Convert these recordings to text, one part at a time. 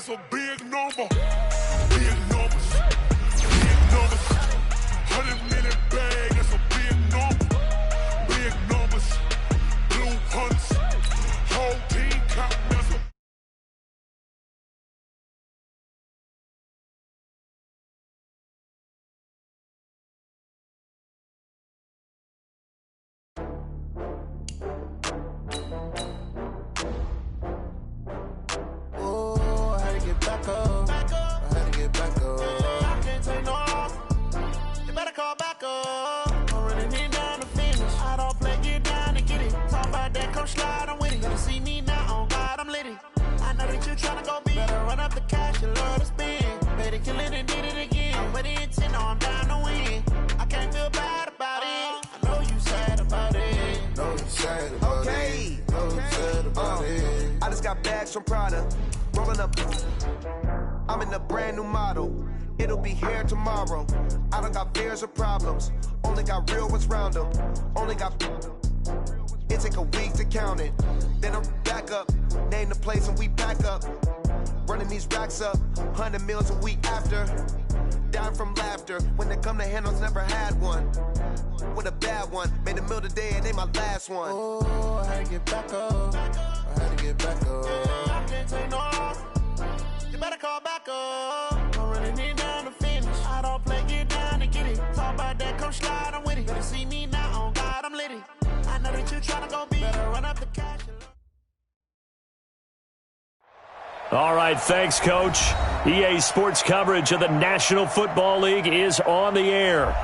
that's a big number. Big numbers. Big numbers. 100-minute bag, that's a big number. Big numbers. Blue hunts. Whole team count, that's a from Prada, rolling up. I'm in a brand new model. It'll be here tomorrow. I don't got fears or problems. Only got real ones round them. Only got. It take a week to count it. Then I'm back up. Name the place and we pack up. Running these racks up. 100 meals a week after. Down from laughter. When they come to handles, never had one. With a bad one. Made a meal today and they my last one. Oh, I had to get back up. I had to get back up. I can't take no off. You better call back up. I'm running in down to finish. I don't play, get down and get it. Talk about that, come slide, I'm with it. Better see me now, on God, I'm litty. I know that you tryna go be. Better run up the cash. All right, thanks, Coach. EA Sports coverage of the National Football League is on the air.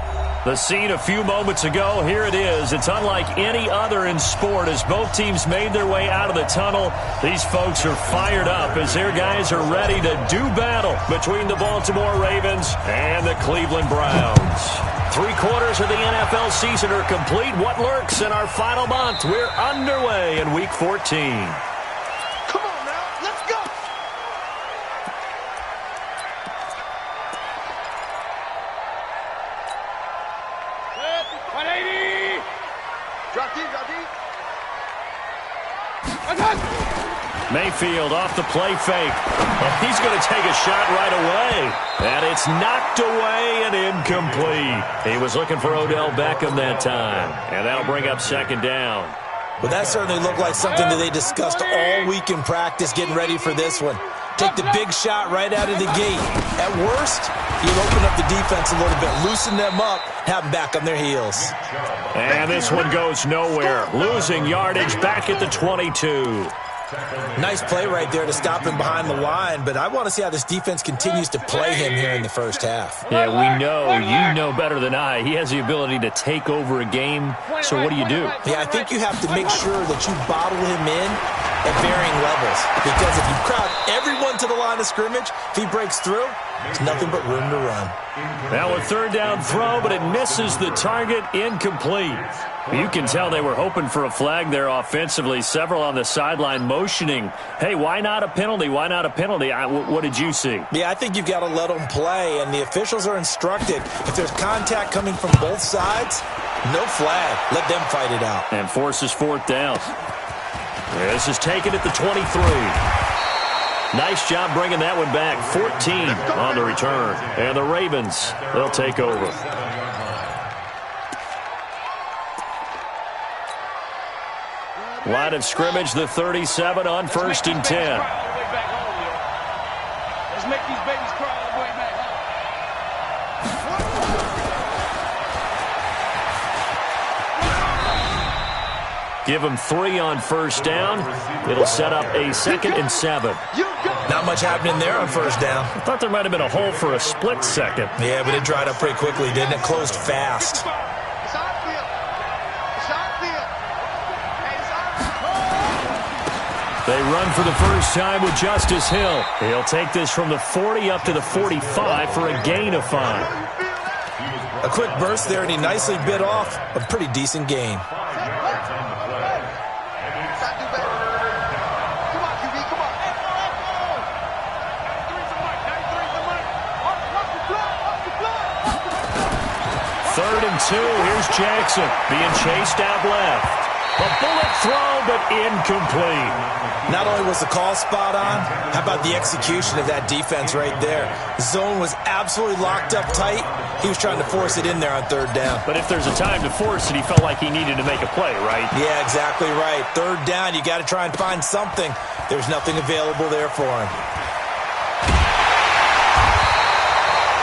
The scene a few moments ago, here it is. It's unlike any other in sport as both teams made their way out of the tunnel. These folks are fired up as their guys are ready to do battle between the Baltimore Ravens and the Cleveland Browns. 3/4 of the NFL season are complete. What lurks in our final month? We're underway in Week 14. Mayfield off the play fake. And he's going to take a shot right away. And it's knocked away and incomplete. He was looking for Odell Beckham that time. And that'll bring up second down. Well, that certainly looked like something that they discussed all week in practice, getting ready for this one. Take the big shot right out of the gate. At worst, you open up the defense a little bit, loosen them up, have them back on their heels. And this one goes nowhere. Losing yardage back at the 22. Nice play right there to stop him behind the line, but I want to see how this defense continues to play him here in the first half. Yeah, we know. You know better than I. He has the ability to take over a game, so what do? Yeah, I think you have to make sure that you bottle him in at varying levels, because if you crowd everyone to the line of scrimmage, if he breaks through, there's nothing but room to run. Now a third down throw, but it misses the target, incomplete. You can tell they were hoping for a flag there offensively. Several on the sideline motioning, hey, why not a penalty? Why not a penalty? What did you see? Yeah, I think you've got to let them play, and the officials are instructed. If there's contact coming from both sides, no flag. Let them fight it out. And forces fourth down. This is taken at the 23. Nice job bringing that one back. 14 on the return. And the Ravens, they'll take over. Line of scrimmage, the 37 on 1st and 10. Let's make these babies cry all the way back. Give them 3 on 1st down. It'll set up a 2nd and 7. Not much happening there on 1st down. I thought there might have been a hole for a split second. Yeah, but it dried up pretty quickly, didn't it? Closed fast. They run for the first time with Justice Hill. He'll take this from the 40 up to the 45 for a gain of 5. A quick burst there, and he nicely bit off a pretty decent gain. Third and 2. Here's Jackson being chased out left. A bullet throw, but incomplete. Not only was the call spot on, how about the execution of that defense right there? The zone was absolutely locked up tight. He was trying to force it in there on third down. But if there's a time to force it, he felt like he needed to make a play, right? Yeah, exactly right. Third down, you got to try and find something. There's nothing available there for him.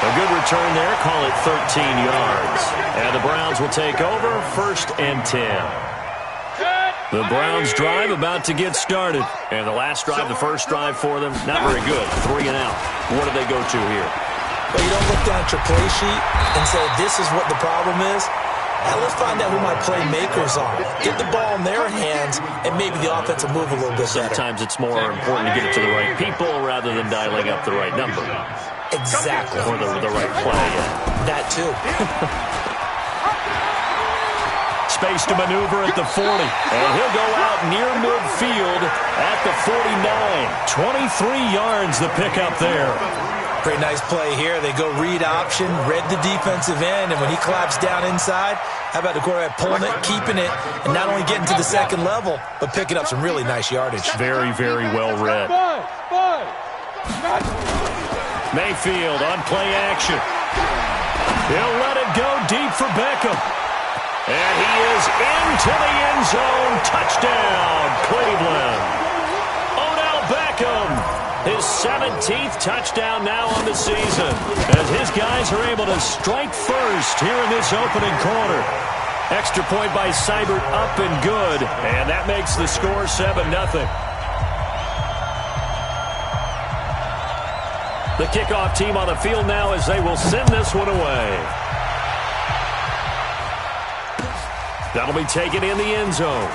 A good return there. Call it 13 yards. And the Browns will take over, 1st and 10. The Browns drive about to get started. And the last drive, the first drive for them, not very good. 3 and out. What do they go to here? Well, you don't look down at your play sheet and say, this is what the problem is. Now let's find out who my playmakers are. Get the ball in their hands, and maybe the offense will move a little bit better. Sometimes it's more important to get it to the right people rather than dialing up the right number. Exactly. Or the right play. That too. Space to maneuver at the 40. And he'll go out near midfield at the 49. 23 yards the pickup there. Pretty nice play here. They go read option, read the defensive end, and when he claps down inside, how about the quarterback pulling it, keeping it, and not only getting to the second level, but picking up some really nice yardage. Very, very well read. Mayfield on play action. He'll let it go deep for Beckham. And he is into the end zone. Touchdown, Cleveland. Odell Beckham, his 17th touchdown now on the season, as his guys are able to strike first here in this opening quarter. Extra point by Seibert, up and good, and that makes the score 7-0. The kickoff team on the field now as they will send this one away. That'll be taken in the end zone.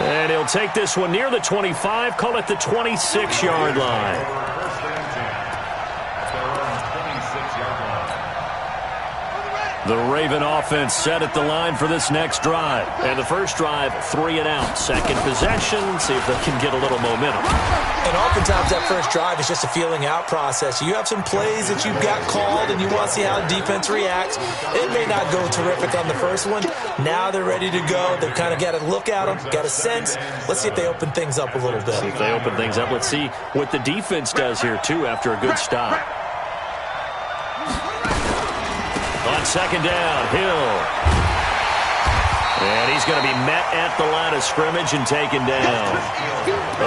And he'll take this one near the 25, call it the 26-yard line. The Raven offense set at the line for this next drive. And the first drive, 3 and out. Second possession, see if they can get a little momentum. And oftentimes that first drive is just a feeling out process. You have some plays that you've got called and you want to see how the defense reacts. It may not go terrific on the first one. Now they're ready to go. They've kind of got to look at them, got a sense. Let's see if they open things up a little bit. See if they open things up. Let's see what the defense does here, too, after a good stop. On second down, Hill. And he's going to be met at the line of scrimmage and taken down.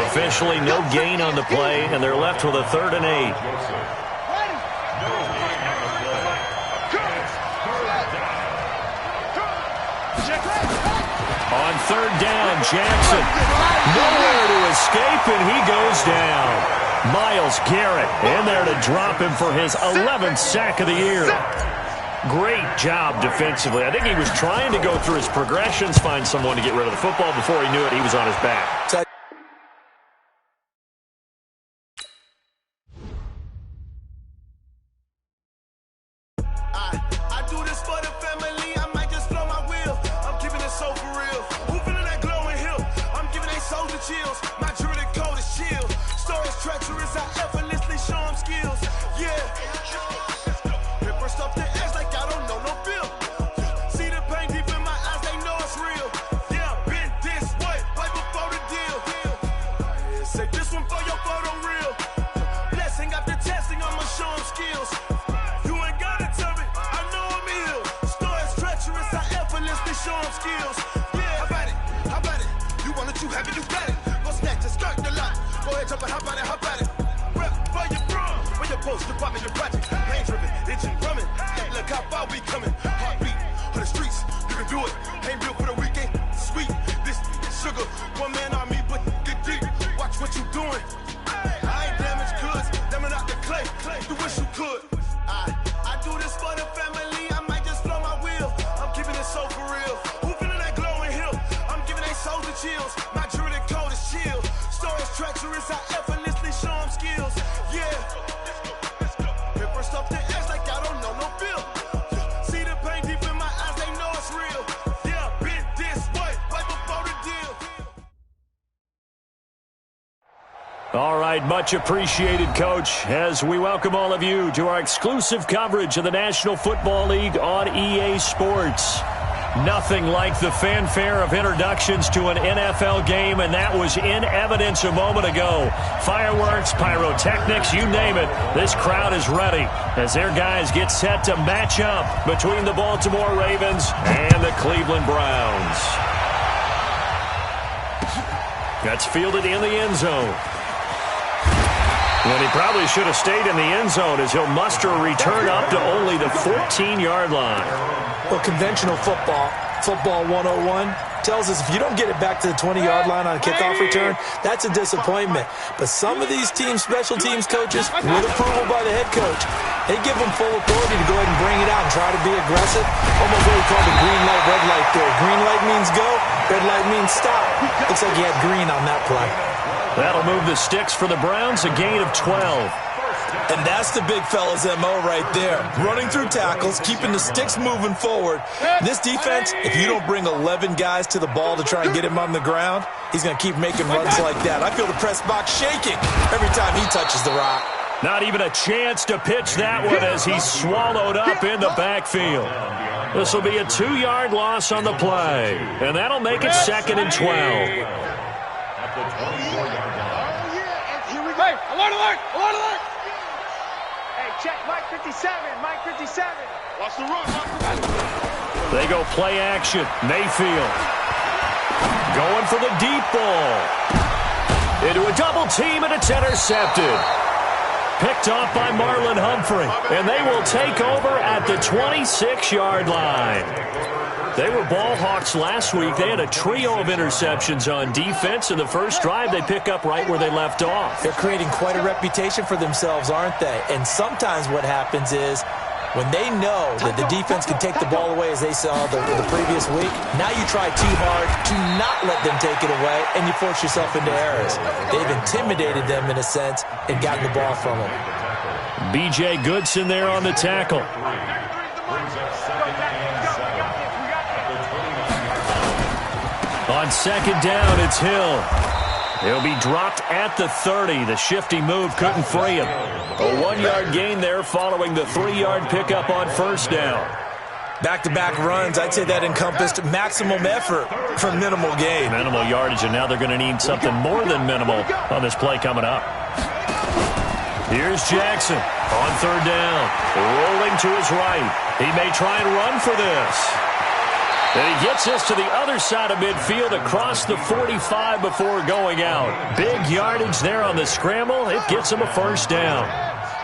Officially no gain on the play, and they're left with a 3rd and 8. On 3rd down, Jackson. Nowhere to escape, and he goes down. Myles Garrett in there to drop him for his 11th sack of the year. Great job defensively. I think he was trying to go through his progressions, find someone to get rid of the football. Before he knew it, he was on his back. I do this for the family. I might just blow my wheel. I'm keeping it so for real. Who feeling that glowing hill? I'm giving they soldier chills. My jewelry code is chill. Stories treacherous. I effortlessly show them skills. Yeah. Paper stuff the edge like I don't know no bill. See the pain deep in my eyes, they know it's real. Yeah, been this way, way before the deal. Say this one for your photo reel. Blessing after testing, I'ma show them skills. You ain't gotta tell me, I know I'm ill. Stories treacherous, I effortlessly show them skills. Yeah, how about it? How about it? You want it, you have it, you got it. Go snatch it, skirt the lot. Go ahead, jump it, how about it? How about it? Rep where you from? Where your post, department, your project. Pain driven, itching, drumming. Hey, look how far we coming. Heartbeat on the streets, you can do it. Ain't built for the weekend. Sweet, this sugar. One man army, but get deep. Watch what you doing. I ain't damaged goods, damn it out the clay. You wish you could. I do this for the family. I might just blow my wheel. I'm keeping it so for real. Who feeling that glowing hill? I'm giving they soldier chills. My jewelry code is chill. Stories treacherous, I effortlessly show them skills. Yeah. Paper stuff the edge like I don't know no bill. See the pain deep in my eyes, they know it's real. Yeah, been this way, right before the deal. All right, much appreciated, Coach, as we welcome all of you to our exclusive coverage of the National Football League on EA Sports. Nothing like the fanfare of introductions to an NFL game, and that was in evidence a moment ago. Fireworks, pyrotechnics, you name it. This crowd is ready as their guys get set to match up between the Baltimore Ravens and the Cleveland Browns. That's fielded in the end zone. And he probably should have stayed in the end zone as he'll muster a return up to only the 14-yard line. Well, conventional football 101, tells us if you don't get it back to the 20-yard line on a kickoff return, that's a disappointment. But some of these teams, special teams coaches, with approval by the head coach, they give them full authority to go ahead and bring it out and try to be aggressive. Almost what we call the green light, red light theory. Green light means go, red light means stop. Looks like he had green on that play. That'll move the sticks for the Browns, a gain of 12. And that's the big fella's MO right there. Running through tackles, keeping the sticks moving forward. This defense, if you don't bring 11 guys to the ball to try and get him on the ground, he's going to keep making runs like that. I feel the press box shaking every time he touches the rock. Not even a chance to pitch that one as he's swallowed up in the backfield. This will be a 2-yard loss on the play, and that'll make it 2nd and 12. Hey, alert, alert, alert, alert! Hey, check Mike 57, Mike 57. Watch the run, They go play action. Mayfield going for the deep ball. Into a double team, and it's intercepted. Picked off by Marlon Humphrey, and they will take over at the 26-yard line. They were ball hawks last week. They had a trio of interceptions on defense. In the first drive, they pick up right where they left off. They're creating quite a reputation for themselves, aren't they? And sometimes what happens is when they know that the defense can take the ball away, as they saw the previous week, now you try too hard to not let them take it away, and you force yourself into errors. They've intimidated them in a sense and gotten the ball from them. B.J. Goodson there on the tackle. On second down, it's Hill. He'll be dropped at the 30. The shifty move couldn't free him. A 1-yard gain there following the 3-yard pickup on first down. Back-to-back runs, I'd say that encompassed maximum effort for minimal gain. Minimal yardage, and now they're going to need something more than minimal on this play coming up. Here's Jackson on third down. Rolling to his right. He may try and run for this. And he gets this to the other side of midfield across the 45 before going out. Big yardage there on the scramble. It gets him a first down.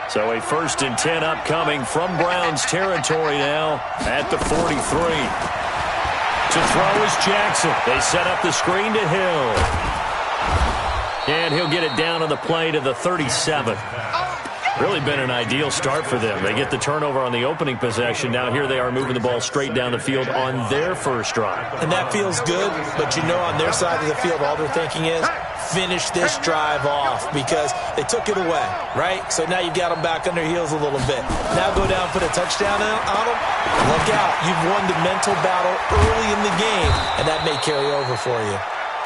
So a 1st and 10 upcoming from Browns territory now at the 43. To throw is Jackson. They set up the screen to Hill. And he'll get it down on the play to the 37. Really been an ideal start for them. They get the turnover on the opening possession. Now here they are moving the ball straight down the field on their first drive. And that feels good, but you know on their side of the field all they're thinking is finish this drive off because they took it away, right? So now you've got them back on their heels a little bit. Now go down, put a touchdown on them. Look out. You've won the mental battle early in the game, and that may carry over for you.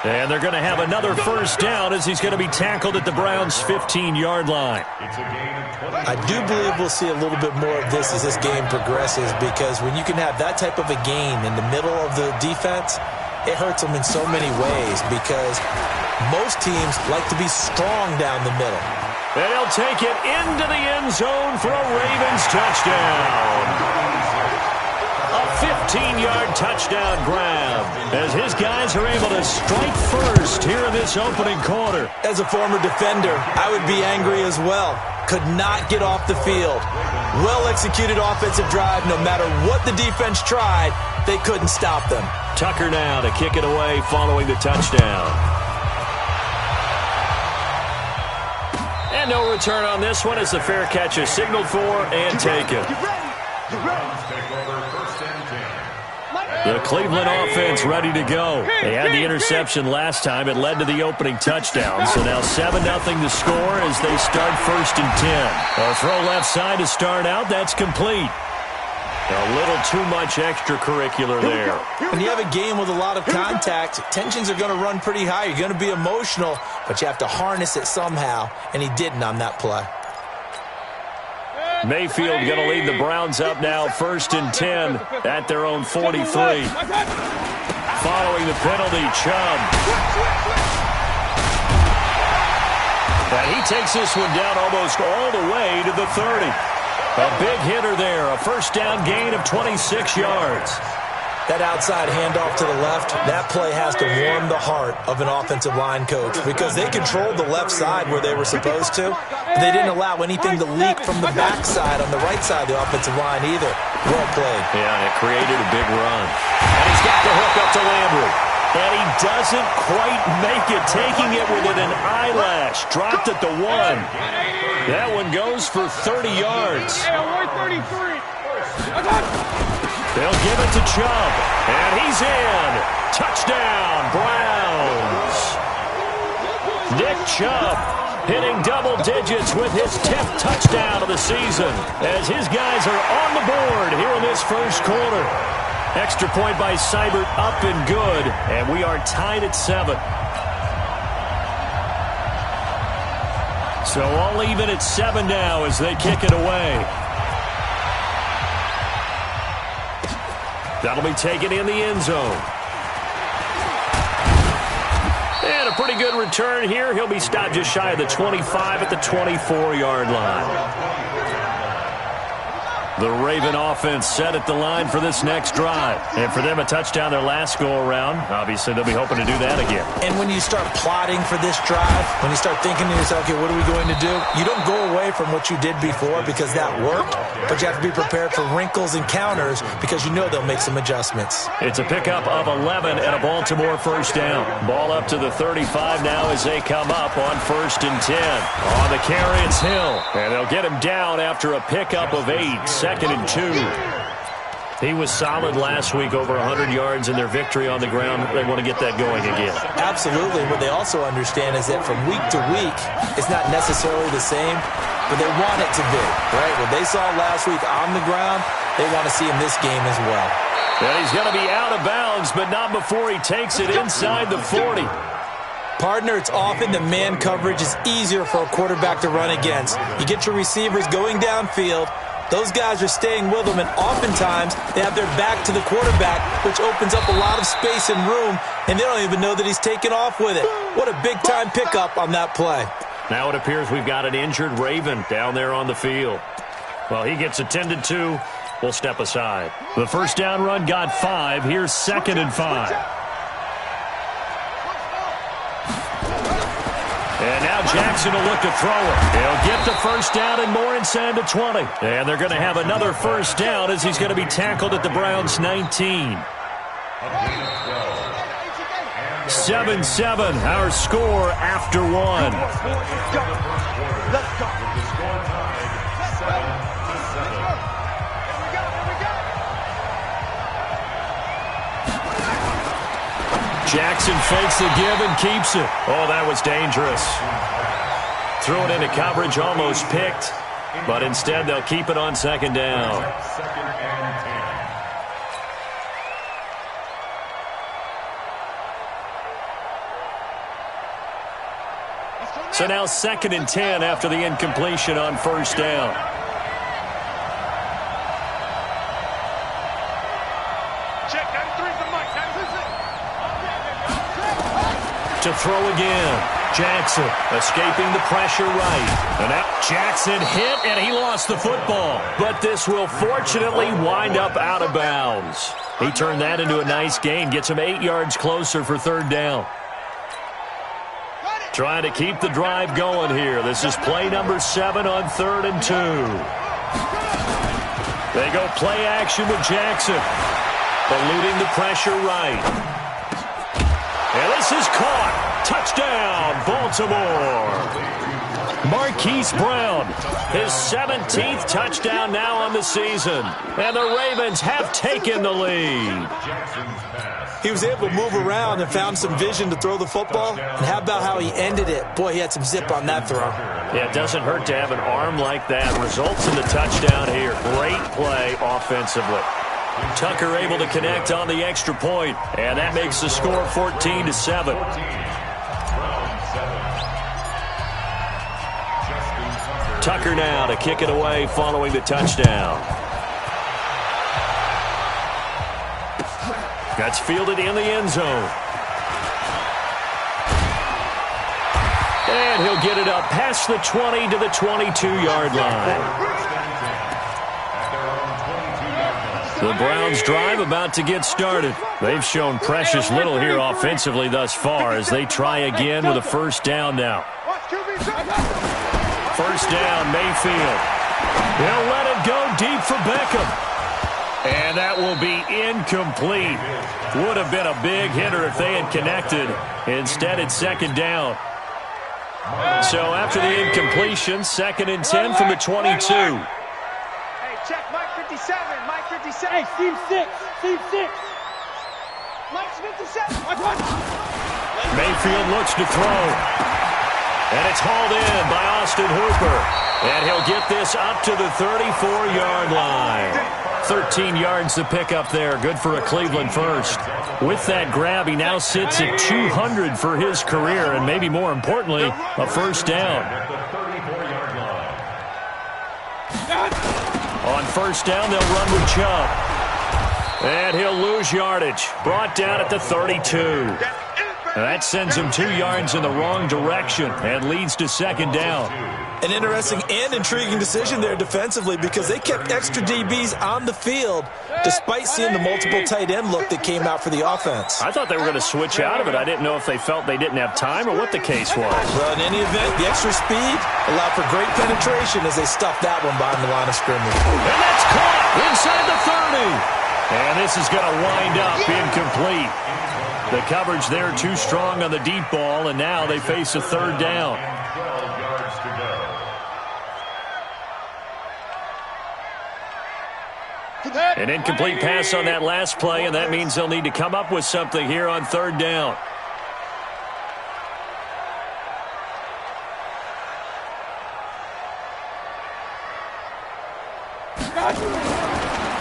And they're going to have another first down as he's going to be tackled at the Browns' 15-yard line. I do believe we'll see a little bit more of this as this game progresses because when you can have that type of a gain in the middle of the defense, it hurts them in so many ways because most teams like to be strong down the middle. And he'll take it into the end zone for a Ravens touchdown. A 15-yard touchdown grab as his guys are able to strike first here in this opening quarter. As a former defender, I would be angry as well. Could not get off the field. Well-executed offensive drive. No matter what the defense tried, they couldn't stop them. Tucker now to kick it away following the touchdown. And no return on this one as the fair catch is signaled for and taken. The Cleveland offense ready to go. They had the interception last time. It led to the opening touchdown. So now 7-0 to score as they start 1st and 10. A throw left side to start out. That's complete. A little too much extracurricular there. When you have a game with a lot of contact, tensions are going to run pretty high. You're going to be emotional, but you have to harness it somehow, and he didn't on that play. Mayfield going to lead the Browns up now, 1st and 10 at their own 43. Following the penalty, Chubb. And he takes this one down almost all the way to the 30. A big hitter there, a first down gain of 26 yards. That outside handoff to the left, that play has to warm the heart of an offensive line coach because they controlled the left side where they were supposed to, but they didn't allow anything to leak from the backside on the right side of the offensive line either. Well played. Yeah, and it created a big run. And he's got the hook up to Landry. And he doesn't quite make it, taking it within an eyelash. Dropped at the 1. That one goes for 30 yards. They'll give it to Chubb, and he's in. Touchdown, Browns. Nick Chubb hitting double digits with his 10th touchdown of the season as his guys are on the board here in this first quarter. Extra point by Seibert, up and good, and we are tied at 7. So all even at 7 now as they kick it away. That'll be taken in the end zone. And a pretty good return here. He'll be stopped just shy of the 25 at the 24-yard line. The Raven offense set at the line for this next drive. And for them, a touchdown their last go-around. Obviously, they'll be hoping to do that again. And when you start plotting for this drive, when you start thinking to yourself, okay, what are we going to do? You don't go away from what you did before because that worked, but you have to be prepared for wrinkles and counters because you know they'll make some adjustments. It's a pickup of 11 and a Baltimore first down. Ball up to the 35 now as they come up on 1st and 10. On the carry, it's Hill. And they'll get him down after a pickup of 8. 2nd and 2. He was solid last week, over 100 yards in their victory on the ground. They want to get that going again. Absolutely. What they also understand is that from week to week, it's not necessarily the same, but they want it to be, right? What they saw last week on the ground, they want to see in this game as well. And he's going to be out of bounds, but not before he takes it inside the 40. Partner, it's often the man coverage is easier for a quarterback to run against. You get your receivers going downfield. Those guys are staying with them, and oftentimes they have their back to the quarterback, which opens up a lot of space and room, and they don't even know that he's taken off with it. What a big-time pickup on that play. Now it appears we've got an injured Raven down there on the field. Well, he gets attended to. We'll step aside. The first down run got 5. Here's 2nd and 5. And now Jackson will look to throw it. He'll get the first down and more inside the 20. And they're going to have another first down as he's going to be tackled at the Browns' 19. 7-7, our score after 1. Jackson fakes the give and keeps it. Oh, that was dangerous. Threw it into coverage, almost picked, but instead they'll keep it on 2nd down. So now 2nd and 10 after the incompletion on 1st down. To throw again. Jackson escaping the pressure right. And now Jackson hit, and he lost the football. But this will fortunately wind up out of bounds. He turned that into a nice gain. Gets him 8 yards closer for 3rd down. Trying to keep the drive going here. This is play number 7 on 3rd and 2. They go play action with Jackson. Eluding the pressure right. And this is caught. Touchdown, Baltimore. Marquise Brown, his 17th touchdown now on the season. And the Ravens have taken the lead. He was able to move around and found some vision to throw the football. And how about how he ended it? Boy, he had some zip on that throw. Yeah, it doesn't hurt to have an arm like that. Results in the touchdown here. Great play offensively. Tucker able to connect on the extra point, and that makes the score 14-7. Tucker now to kick it away following the touchdown. That's fielded in the end zone. And he'll get it up past the 20 to the 22-yard line. The Browns' drive about to get started. They've shown precious little here offensively thus far as they try again with a first down now. First down, Mayfield. He'll let it go deep for Beckham. And that will be incomplete. Would have been a big hitter if they had connected. Instead, it's second down. So after the incompletion, 2nd and 10 from the 22. Hey, check Mike 57. Mike 57. Hey, Steve 6. Steve 6. Mike's 57. Mike 1. Mayfield looks to throw. And it's hauled in by Austin Hooper. And he'll get this up to the 34-yard line. 13 yards to pick up there. Good for a Cleveland first. With that grab, he now sits at 200 for his career, and maybe more importantly, a first down. On first down, they'll run with Chubb. And he'll lose yardage. Brought down at the 32. That sends him 2 yards in the wrong direction and leads to second down. An interesting and intriguing decision there defensively because they kept extra DBs on the field despite seeing the multiple tight end look that came out for the offense. I thought they were going to switch out of it. I didn't know if they felt they didn't have time or what the case was. Well, in any event, the extra speed allowed for great penetration as they stuffed that one behind the line of scrimmage. And that's caught inside the 30. And this is going to wind up incomplete. The coverage there too strong on the deep ball, and now they face a third down. 12 yards to go. An incomplete pass on that last play, and that means they'll need to come up with something here on third down.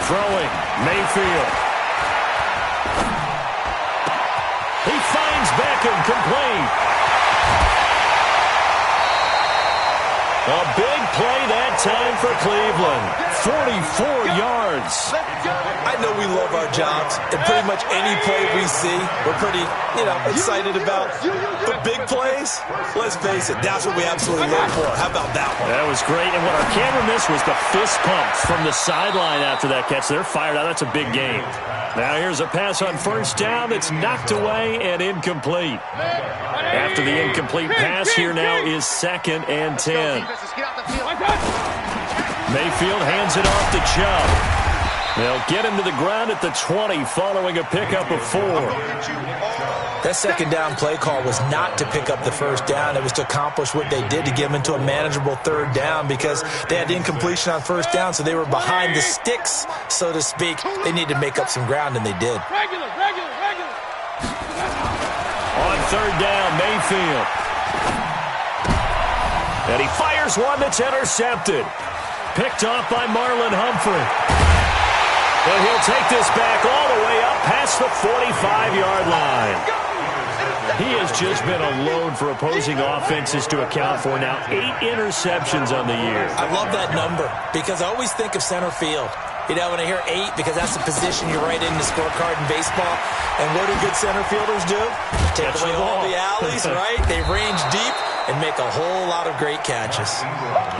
Throwing, Mayfield. He finds Beckham complete. A big play that time for Cleveland. 44 yards. I know we love our jobs, and pretty much any play we see, we're pretty, excited about. But big plays, let's face it, that's what we absolutely live for. How about that one? That was great, and what our camera missed was the fist pump from the sideline after that catch. They're fired out. That's a big game. Now here's a pass on first down that's knocked away and incomplete. After the incomplete pass, here now is 2nd and 10. Mayfield hands it off to Chubb. They'll get him to the ground at the 20 following a pickup of 4. That second down play call was not to pick up the first down. It was to accomplish what they did to get them into a manageable third down because they had incompletion on first down, so they were behind the sticks, so to speak. They needed to make up some ground, and they did. Regular. On third down, Mayfield. And he fires one that's intercepted. Picked off by Marlon Humphrey. And he'll take this back all the way up past the 45-yard line. He has just been a load for opposing offenses to account for now. 8 interceptions on the year. I love that number because I always think of center field. When I hear 8, because that's the position you write in the scorecard in baseball. And what do good center fielders do? Take away all the alleys, right? They range deep and make a whole lot of great catches.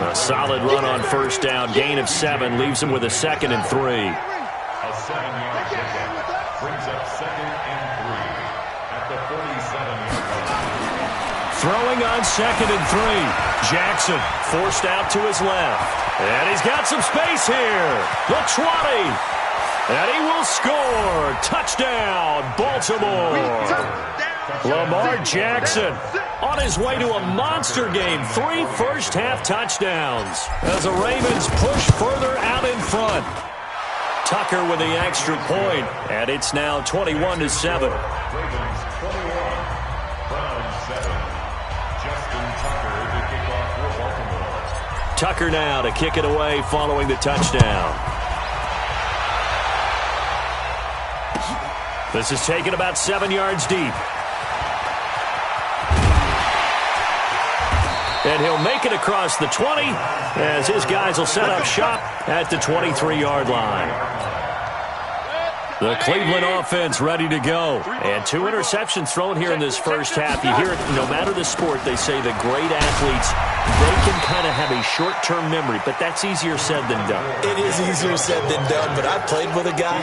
A solid run on first down. Gain of 7 leaves him with a 2nd and 3. A 7-yard pickup brings up 2nd and 3 at the 47-yard line. Throwing on 2nd and 3. Jackson forced out to his left. And he's got some space here. The 20. And he will score. Touchdown, Baltimore. Lamar Jackson on his way to a monster game. 3 first-half touchdowns as the Ravens push further out in front. Tucker with the extra point, and it's now 21-7. Ravens 21, Browns 7. Justin Tucker to kick off for Baltimore. Tucker now to kick it away following the touchdown. This is taken about 7 yards deep. And he'll make it across the 20 as his guys will set up shop at the 23-yard line. The Cleveland offense ready to go. And 2 interceptions thrown here in this first half. You hear it, no matter the sport, they say the great athletes, they can kind of have a short-term memory, but that's easier said than done. It is easier said than done, but I played with a guy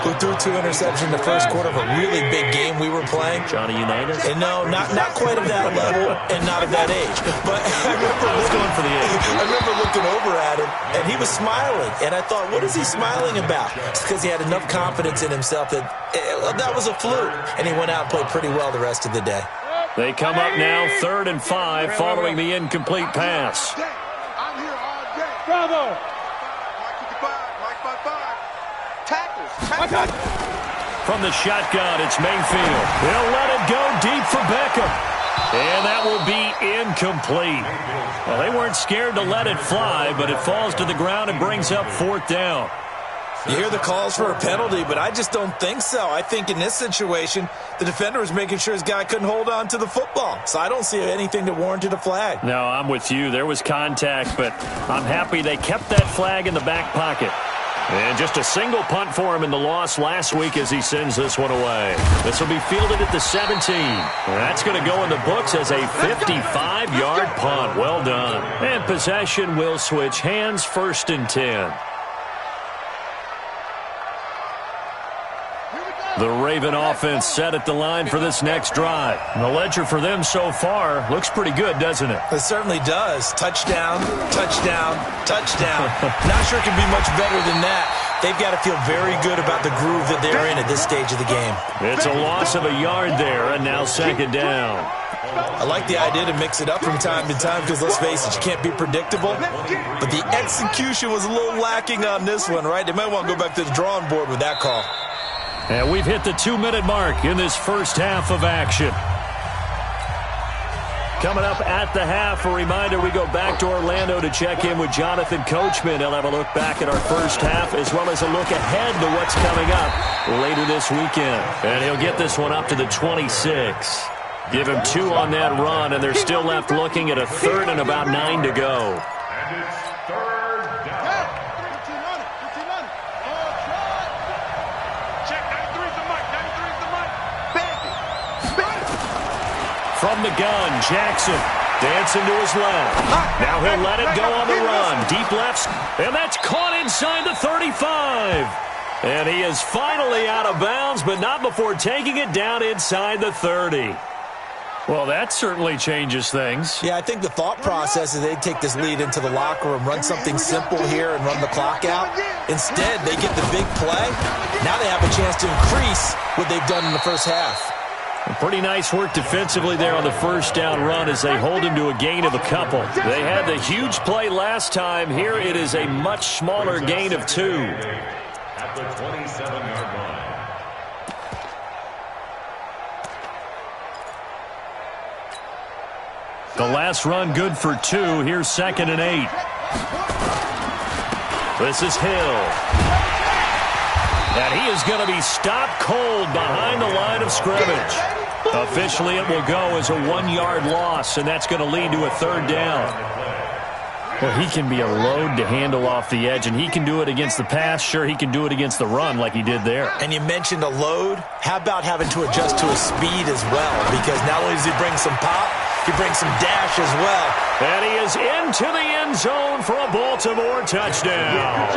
who threw 2 interceptions in the first quarter of a really big game we were playing. Johnny Unitas? And no, not quite at that level and not at that age. But I was going for the age. I remember looking over at him, and he was smiling. And I thought, what is he smiling about? It's because he had enough confidence in himself that was a fluke. And he went out and played pretty well the rest of the day. They come up now 3rd and 5 following the incomplete pass. I'm here all day. Bravo. Mike 55. Tackles. From the shotgun, it's Mayfield. They'll let it go deep for Beckham. And that will be incomplete. Well, they weren't scared to let it fly, but it falls to the ground and brings up 4th down. You hear the calls for a penalty, but I just don't think so. I think in this situation, the defender was making sure his guy couldn't hold on to the football. So I don't see anything that warranted a flag. No, I'm with you. There was contact, but I'm happy they kept that flag in the back pocket. And just a single punt for him in the loss last week as he sends this one away. This will be fielded at the 17. That's going to go in the books as a 55-yard punt. Well done. And possession will switch hands, 1st and 10. The Raven offense set at the line for this next drive. And the ledger for them so far looks pretty good, doesn't it? It certainly does. Touchdown, touchdown, touchdown. Not sure it can be much better than that. They've got to feel very good about the groove that they're in at this stage of the game. It's a loss of a yard there, and now 2nd down. I like the idea to mix it up from time to time because, let's face it, you can't be predictable. But the execution was a little lacking on this one, right? They might want to go back to the drawing board with that call. And we've hit the 2-minute mark in this first half of action. Coming up at the half, a reminder, we go back to Orlando to check in with Jonathan Coachman. He'll have a look back at our first half as well as a look ahead to what's coming up later this weekend. And he'll get this one up to the 26. Give him 2 on that run, and they're still left looking at a 3rd and about 9 to go. And it's 3rd down. Check, 93's the mic. 93's the mic. From the gun, Jackson dancing to his left. Now he'll let it go on the run. Deep left, and that's caught inside the 35. And he is finally out of bounds, but not before taking it down inside the 30. Well, that certainly changes things. Yeah, I think the thought process is they'd take this lead into the locker room, run something simple here and run the clock out. Instead, they get the big play. Now they have a chance to increase what they've done in the first half. Pretty nice work defensively there on the first down run as they hold him to a gain of a couple. They had the huge play last time. Here it is a much smaller gain of 2. At the 27-yard line. The last run good for 2. Here's 2nd and 8. This is Hill. And he is going to be stopped cold behind the line of scrimmage. Officially, it will go as a 1-yard loss, and that's going to lead to a 3rd down. Well, he can be a load to handle off the edge, and he can do it against the pass. Sure, he can do it against the run like he did there. And you mentioned a load. How about having to adjust to his speed as well? Because not only does he bring some pop, he brings some dash as well. And he is into the end zone for a Baltimore touchdown.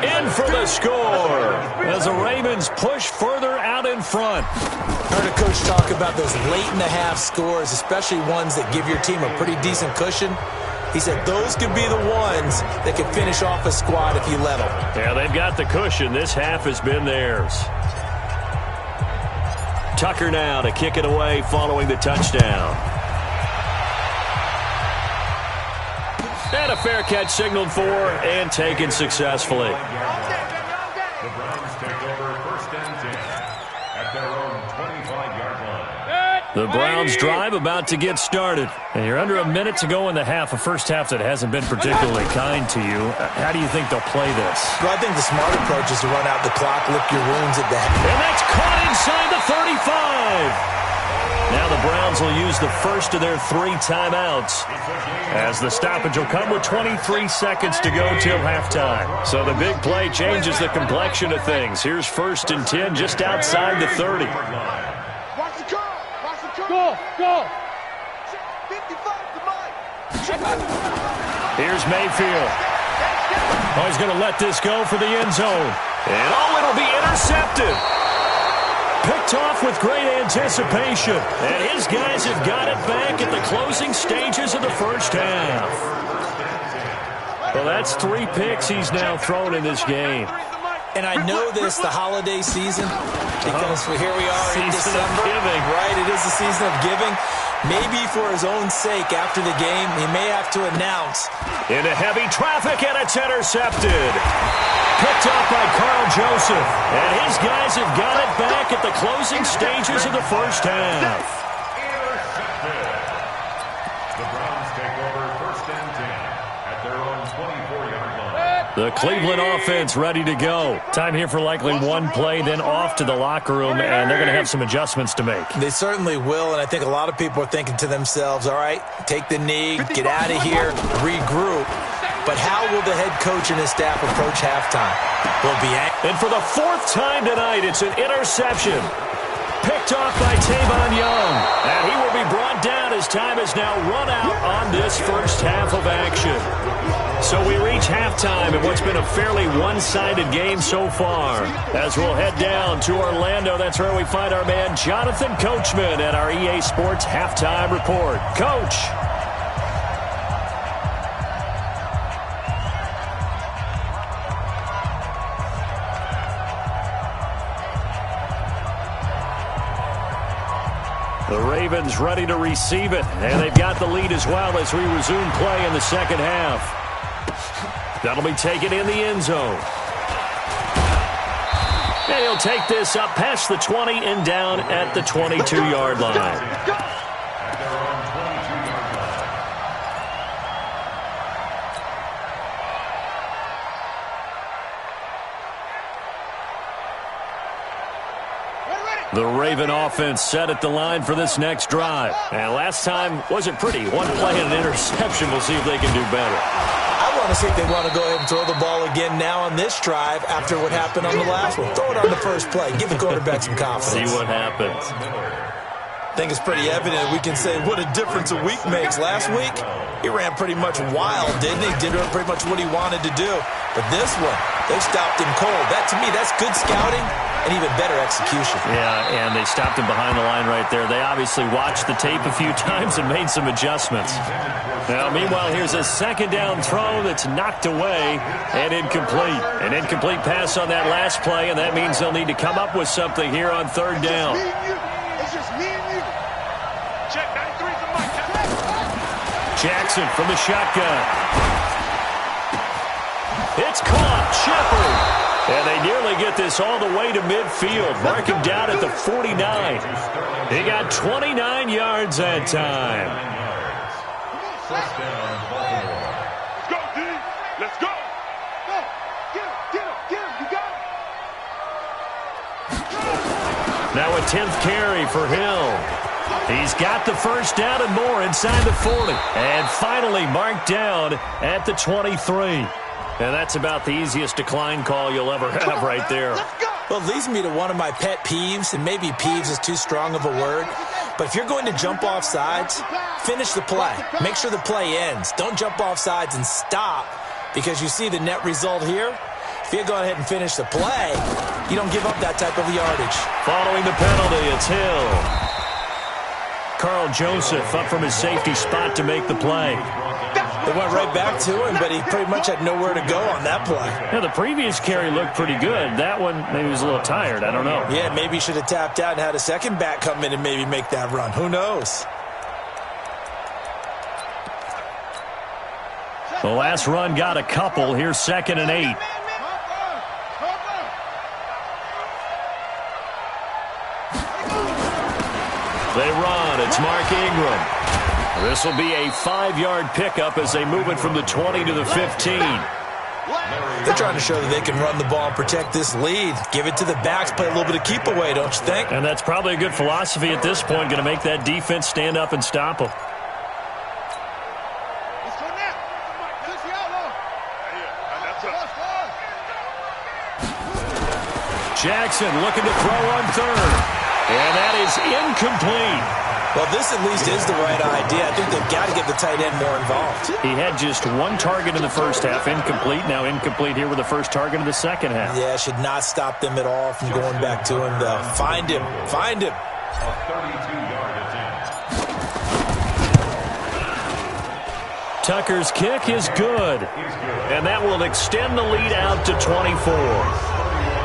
In for the score as the Ravens push further out in front. Heard a coach talk about those late-in-the-half scores, especially ones that give your team a pretty decent cushion. He said those could be the ones that could finish off a squad if you let them. Yeah, they've got the cushion. This half has been theirs. Tucker now to kick it away following the touchdown. And a fair catch signaled for and taken successfully. The Browns take over 1st and 10 at their own 25-yard line. The Browns drive about to get started. And you're under a minute to go in the half, a first half that hasn't been particularly kind to you. How do you think they'll play this? Well, I think the smart approach is to run out the clock, lick your wounds at the half. And that's caught inside the 35. Now the Browns will use the first of their 3 timeouts, as the stoppage will come with 23 seconds to go till halftime. So the big play changes the complexion of things. Here's 1st and 10 just outside the 30. Watch the curl. Watch the curl. Go. 55 to Mike. Here's Mayfield. Oh, he's going to let this go for the end zone. And it'll be intercepted. Picked off with great anticipation. And his guys have got it back at the closing stages of the first half. Well, that's 3 picks he's now thrown in this game. And I know this, the holiday season, because here we are in Season of December. giving. Right, it is the season of giving. Maybe for his own sake after the game, he may have to announce. Into heavy traffic, and it's intercepted. Picked off by Carl Joseph. And his guys have got it back at the closing stages of the first half. The Browns take over 1st and 10 at their own 24-yard line. The Cleveland offense ready to go. Time here for likely one play, then off to the locker room, and they're going to have some adjustments to make. They certainly will, and I think a lot of people are thinking to themselves, all right, take the knee, get out of here, regroup. But how will the head coach and his staff approach halftime? Will be angry. And for the 4th time tonight, it's an interception. Picked off by Tavon Young. And he will be brought down as time has now run out on this first half of action. So we reach halftime in what's been a fairly one-sided game so far. As we'll head down to Orlando, that's where we find our man Jonathan Coachman at our EA Sports Halftime Report. Coach. The Ravens ready to receive it, and they've got the lead as well as we resume play in the second half. That'll be taken in the end zone. And he'll take this up past the 20 and down at the 22-yard line. The Raven offense set at the line for this next drive. And last time wasn't pretty. One play and an interception. We'll see if they can do better. I want to see if they want to go ahead and throw the ball again now on this drive after what happened on the last one. Throw it on the first play. Give the quarterback some confidence. See what happens. I think it's pretty evident we can say what a difference a week makes. Last week, he ran pretty much wild, didn't he? Did pretty much what he wanted to do. But this one, they stopped him cold. That, to me, that's good scouting and even better execution. Yeah, and they stopped him behind the line right there. They obviously watched the tape a few times and made some adjustments. Now, meanwhile, here's a second down throw that's knocked away and incomplete. An incomplete pass on that last play, and that means they'll need to come up with something here on 3rd down. It's just me and you. Check 93's the mic. Jackson from the shotgun. It's caught. Shepard. And they nearly get this all the way to midfield. Mark him down at the 49. He got 29 yards that time. First down, Baltimore. Let's go, D. Let's go. Go. Get him. You got him. Now a 10th carry for Hill. He's got the first down and more inside the 40. And finally marked down at the 23. And that's about the easiest decline call you'll ever have right there. Well, it leads me to one of my pet peeves, and maybe peeves is too strong of a word. But if you're going to jump off sides, finish the play. Make sure the play ends. Don't jump off sides and stop, because you see the net result here. If you go ahead and finish the play, you don't give up that type of yardage. Following the penalty, it's Hill. Carl Joseph up from his safety spot to make the play. They went right back to him, but he pretty much had nowhere to go on that play. Yeah, the previous carry looked pretty good. That one, maybe he was a little tired. I don't know. Yeah, maybe he should have tapped out and had a second back come in and maybe make that run. Who knows? The last run got a couple. Here's 2nd and 8. They run. It's Mark Ingram. This will be a 5-yard pickup as they move it from the 20 to the 15. They're trying to show that they can run the ball and protect this lead. Give it to the backs, play a little bit of keep away, don't you think? And that's probably a good philosophy at this point, going to make that defense stand up and stop them. Jackson looking to throw on third. And that is incomplete. Well, this at least is the right idea. I think they've got to get the tight end more involved. He had just one target in the first half, incomplete. Now incomplete here with the first target of the second half. Yeah, should not stop them at all from going back to him, though. Find him. Find him. A 32-yard attempt. Tucker's kick is good. And that will extend the lead out to 24.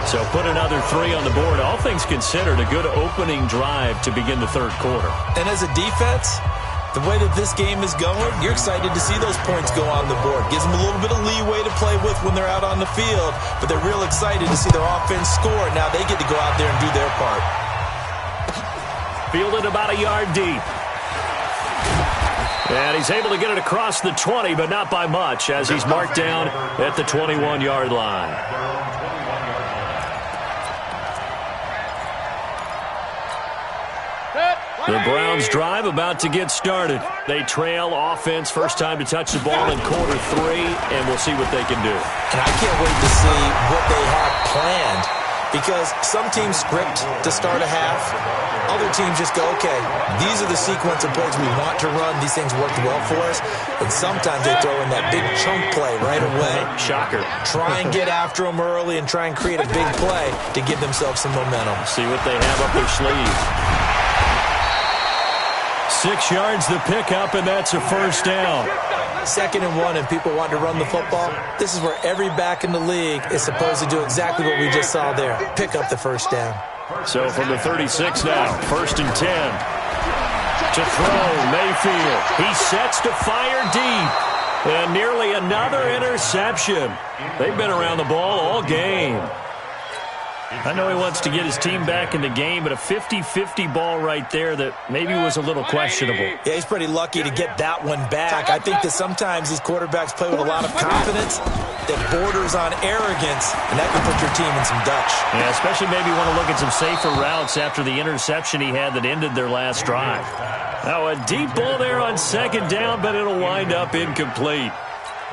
So put another 3 on the board. All things considered, a good opening drive to begin the third quarter. And as a defense, the way that this game is going, you're excited to see those points go on the board. Gives them a little bit of leeway to play with when they're out on the field, but they're real excited to see their offense score. Now they get to go out there and do their part. Fielded about a yard deep. And he's able to get it across the 20, but not by much, as he's marked down at the 21-yard line. The Browns drive about to get started. They trail offense, first time to touch the ball in quarter 3, and we'll see what they can do. And I can't wait to see what they have planned, because some teams script to start a half. Other teams just go, okay, these are the sequence of plays we want to run. These things worked well for us. And sometimes they throw in that big chunk play right away. Shocker. Try and get after them early and try and create a big play to give themselves some momentum. See what they have up their sleeve. 6 yards the pickup, and that's a first down. 2nd and 1, and people want to run the football. This is where every back in the league is supposed to do exactly what we just saw there. Pick up the first down. So from the 36 now, 1st and 10. To throw, Mayfield. He sets to fire deep. And nearly another interception. They've been around the ball all game. I know he wants to get his team back in the game, but a 50-50 ball right there that maybe was a little questionable. Yeah, he's pretty lucky to get that one back. I think that sometimes these quarterbacks play with a lot of confidence that borders on arrogance, and that can put your team in some Dutch. Yeah, especially maybe want to look at some safer routes after the interception he had that ended their last drive. Now, a deep ball there on 2nd down, but it'll wind up incomplete.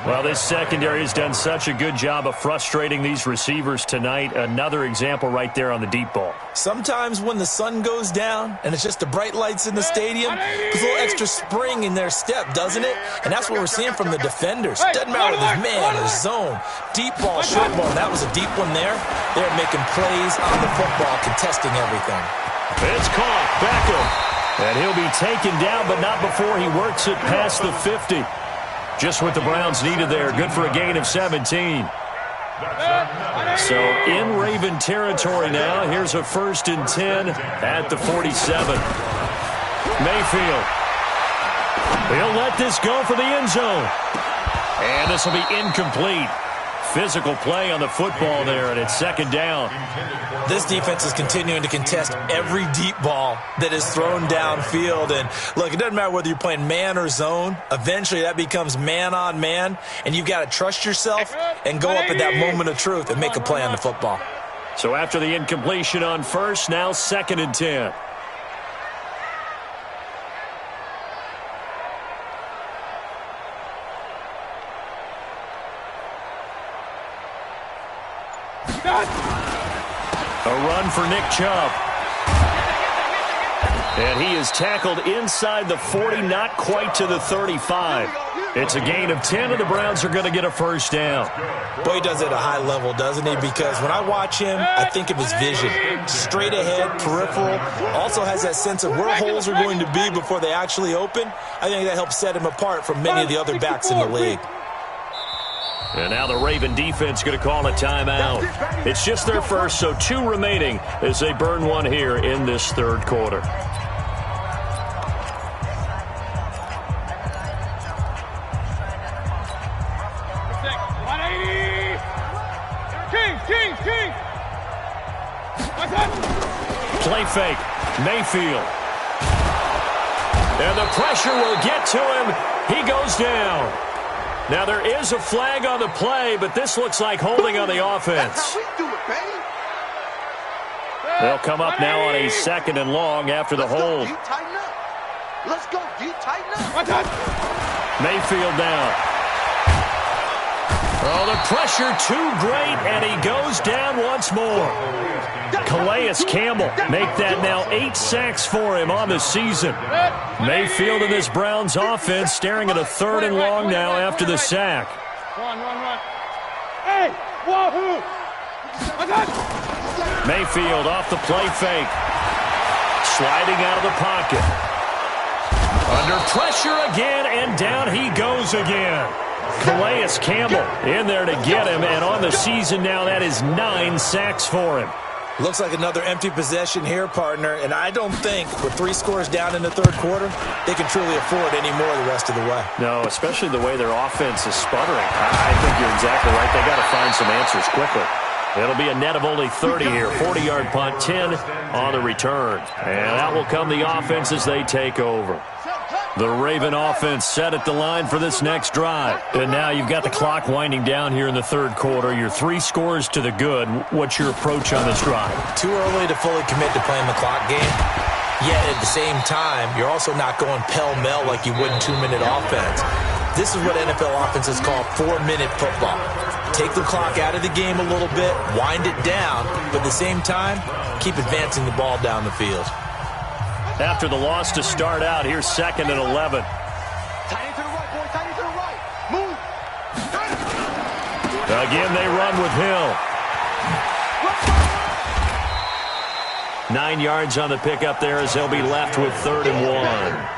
Well, this secondary has done such a good job of frustrating these receivers tonight. Another example right there on the deep ball. Sometimes when the sun goes down and it's just the bright lights in the stadium, there's a little extra spring in their step, doesn't it? And that's what we're seeing from the defenders. Doesn't matter whether it's man or zone. Deep ball, short ball. That was a deep one there. They're making plays on the football, contesting everything. It's caught. Beckham. And he'll be taken down, but not before he works it past the 50. Just what the Browns needed there. Good for a gain of 17. So in Raven territory now. Here's a 1st and 10 at the 47. Mayfield. He'll let this go for the end zone. And this will be incomplete. Physical play on the football there, and it's 2nd down. This defense is continuing to contest every deep ball that is thrown downfield. And look, it doesn't matter whether you're playing man or zone. Eventually that becomes man on man, and you've got to trust yourself and go up at that moment of truth and make a play on the football. So after the incompletion on 1st, now 2nd and 10. A run for Nick Chubb. And he is tackled inside the 40, not quite to the 35. It's a gain of 10, and the Browns are going to get a 1st down. Boy, he does it at a high level, doesn't he? Because when I watch him, I think of his vision. Straight ahead, peripheral. Also has that sense of where holes are going to be before they actually open. I think that helps set him apart from many of the other backs in the league. And now the Raven defense going to call a timeout. It's just their first, so 2 remaining as they burn one here in this 3rd quarter. Play fake. Mayfield. And the pressure will get to him. He goes down. Now, there is a flag on the play, but this looks like holding on the offense. That's how we do it, baby. They'll come up now on a 2nd and long after the hold. Let's go, D. Tighten up. Let's go, D. Tighten up. Mayfield down. Oh, the pressure too great, and he goes down once more. Calais Campbell make that now 8 sacks for him on the season. Mayfield and this Browns offense staring at a 3rd and long now after the sack. Run. Hey, wahoo! Mayfield off the play fake. Sliding out of the pocket. Under pressure again, and down he goes again. Calais Campbell in there to get him, and on the season now, that is 9 sacks for him. Looks like another empty possession here, partner, and I don't think with 3 scores down in the 3rd quarter, they can truly afford any more the rest of the way. No, especially the way their offense is sputtering. I think you're exactly right. They got to find some answers quickly. It'll be a net of only 30 here. 40-yard punt, 10 on the return. And that will come the offense as they take over. The Raven offense set at the line for this next drive. And now you've got the clock winding down here in the 3rd quarter. You're 3 scores to the good. What's your approach on this drive? Too early to fully commit to playing the clock game. Yet at the same time, you're also not going pell-mell like you would in 2-minute offense. This is what NFL offenses call 4-minute football. Take the clock out of the game a little bit, wind it down, but at the same time, keep advancing the ball down the field. After the loss to start out, here's 2nd and 11. Tight end to the right, boy. Tight end to the right. Move. Again, they run with Hill. 9 yards on the pickup there as they'll be left with 3rd and 1.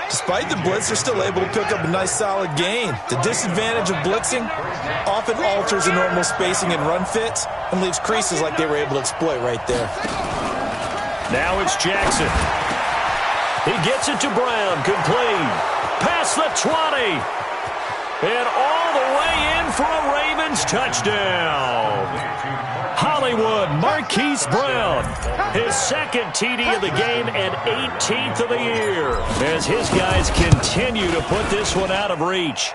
Despite the blitz, they're still able to pick up a nice solid gain. The disadvantage of blitzing often alters the normal spacing and run fits and leaves creases like they were able to exploit right there. Now it's Jackson. He gets it to Brown. Complete. Past the 20. And all the way in for a Ravens touchdown. Hollywood Marquise Brown. His 2nd TD of the game and 18th of the year. As his guys continue to put this one out of reach.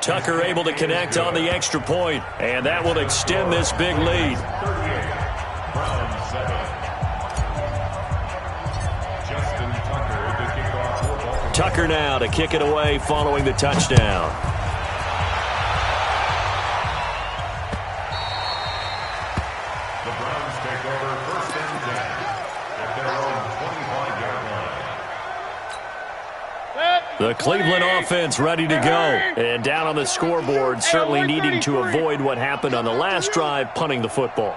Tucker able to connect on the extra point, and that will extend this big lead. Tucker now to kick it away following the touchdown. The Browns take over 1st and 10 at their own 25-yard line. The Cleveland offense ready to go. And down on the scoreboard, certainly needing to avoid what happened on the last drive, punting the football.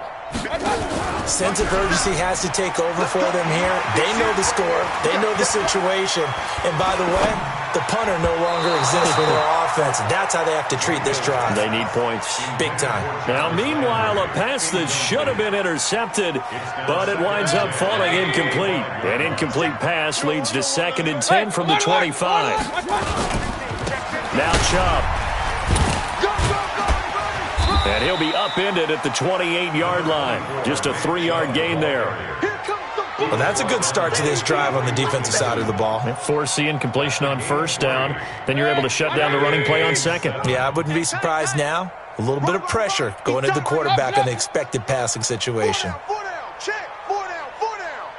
Sense of urgency has to take over for them here. They know the score. They know the situation. And by the way, the punter no longer exists for their offense. That's how they have to treat this drive. They need points. Big time. Now, meanwhile, a pass that should have been intercepted, but it winds up falling incomplete. An incomplete pass leads to 2nd and 10 from the 25. Now Chubb. And he'll be upended at the 28-yard line. Just a 3-yard gain there. Well, that's a good start to this drive on the defensive side of the ball. Force the incompletion on 1st down. Then you're able to shut down the running play on 2nd. Yeah, I wouldn't be surprised now. A little bit of pressure going at the quarterback in the expected passing situation. 4 down. Check. 4 down. 4 down.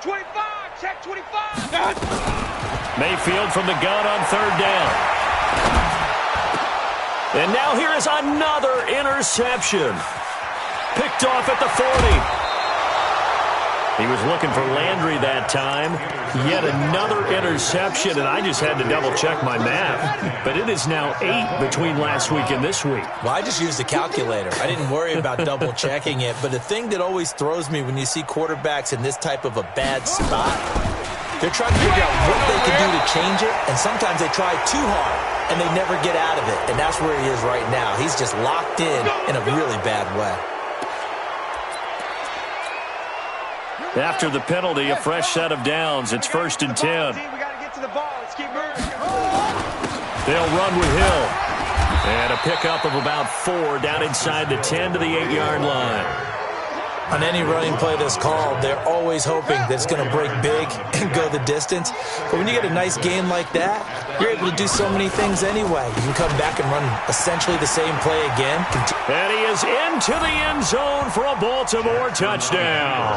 25. Check 25. Mayfield from the gun on 3rd down. And now here is another interception. Picked off at the 40. He was looking for Landry that time. Yet another interception, and I just had to double-check my math. But it is now 8 between last week and this week. Well, I just used the calculator. I didn't worry about double-checking it. But the thing that always throws me when you see quarterbacks in this type of a bad spot, they're trying to figure out what they can do to change it, and sometimes they try too hard, and they never get out of it. And that's where he is right now. He's just locked in a really bad way. After the penalty, a fresh set of downs. It's 1st and 10. We got to get to the ball. Let's keep moving. They'll run with Hill. And a pickup of about 4 down inside the 10 to the 8-yard line. On any running play that's called, they're always hoping that it's going to break big and go the distance. But when you get a nice game like that, you're able to do so many things anyway. You can come back and run essentially the same play again. And he is into the end zone for a Baltimore touchdown.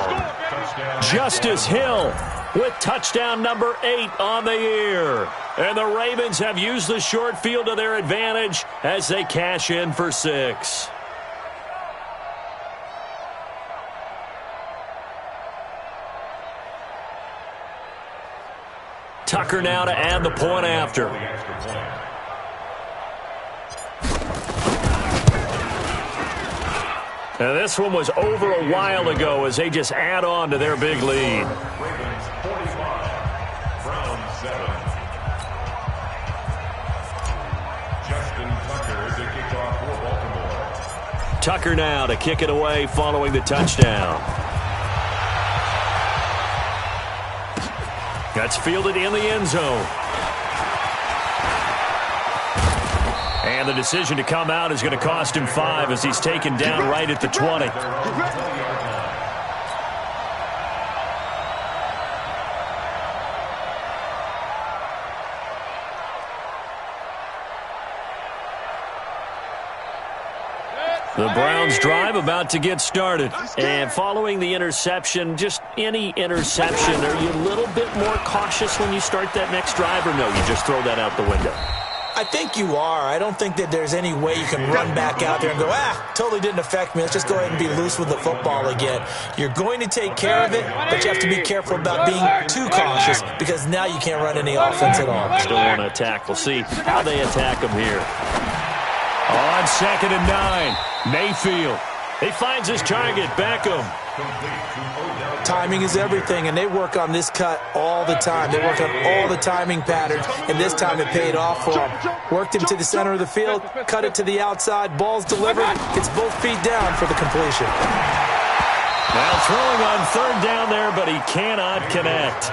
Justice Hill with touchdown number 8 on the year. And the Ravens have used the short field to their advantage as they cash in for 6. Tucker now to add the point after. Now this one was over a while ago as they just add on to their big lead. Ravens 45, round 7. Justin Tucker to kick off for Baltimore. Tucker now to kick it away following the touchdown. That's fielded in the end zone. And the decision to come out is going to cost him 5 as he's taken down right at the 20. The Browns drive about to get started. And following the interception, just any interception, are you a little bit more cautious when you start that next drive, or no, you just throw that out the window? I think you are. I don't think that there's any way you can run back out there and go, totally didn't affect me. Let's just go ahead and be loose with the football again. You're going to take care of it, but you have to be careful about being too cautious because now you can't run any offense at all. Still want to attack. We'll see how they attack him here. On 2nd and 9. Mayfield. He finds his target, Beckham. Timing is everything, and they work on this cut all the time. They work on all the timing patterns, and this time it paid off for him. Worked him to the center of the field, cut it to the outside, ball's delivered, gets both feet down for the completion. Now throwing on 3rd down there, but he cannot connect.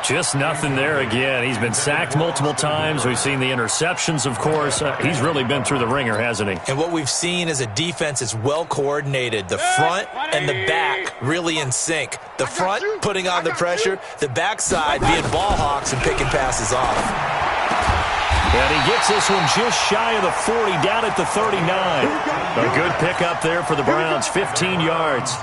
Just nothing there again. He's been sacked multiple times. We've seen the interceptions, of course. He's really been through the ringer, hasn't he? And what we've seen is a defense is well coordinated. The front and the back really in sync. The front putting on the pressure, the backside being ball hawks and picking passes off. And he gets this one just shy of the 40, down at the 39. A good pickup there for the Browns, 15 yards.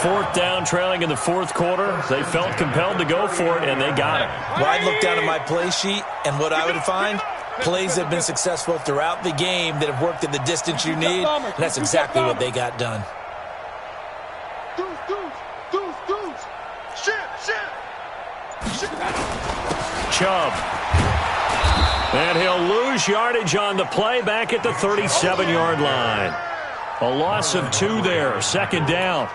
4th down, trailing in the 4th quarter. They felt compelled to go for it, and they got it. Well, I'd look down at my play sheet, and what I would find, plays that have been successful throughout the game that have worked at the distance you need, and that's exactly what they got done. Chubb. And he'll lose yardage on the play back at the 37-yard line. A loss of 2 there, 2nd down.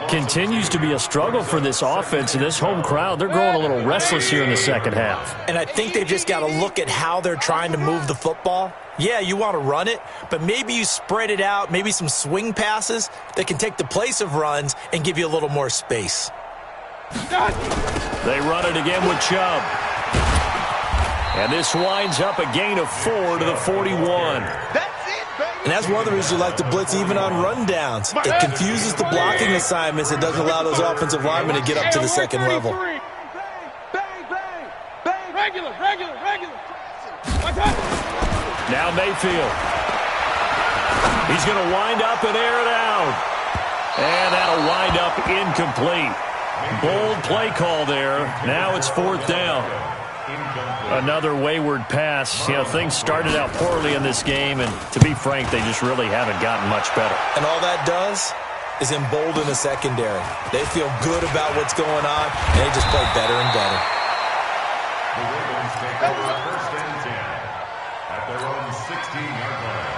Continues to be a struggle for this offense and this home crowd. They're growing a little restless here in the second half. And I think they've just got to look at how they're trying to move the football. Yeah, you want to run it, but maybe you spread it out, maybe some swing passes that can take the place of runs and give you a little more space. They run it again with Chubb. And this winds up a gain of 4 to the 41. And that's one of the reasons you like to blitz even on rundowns. It confuses the blocking assignments. It doesn't allow those offensive linemen to get up to the second level. Now Mayfield. He's going to wind up and air it out. And that'll wind up incomplete. Bold play call there. Now it's 4th down. Another wayward pass. You know, things started out poorly in this game, and to be frank, they just really haven't gotten much better. And all that does is embolden the secondary. They feel good about what's going on, and they just play better and better. The Ravens take over 1st and 10 at their own 16-yard line.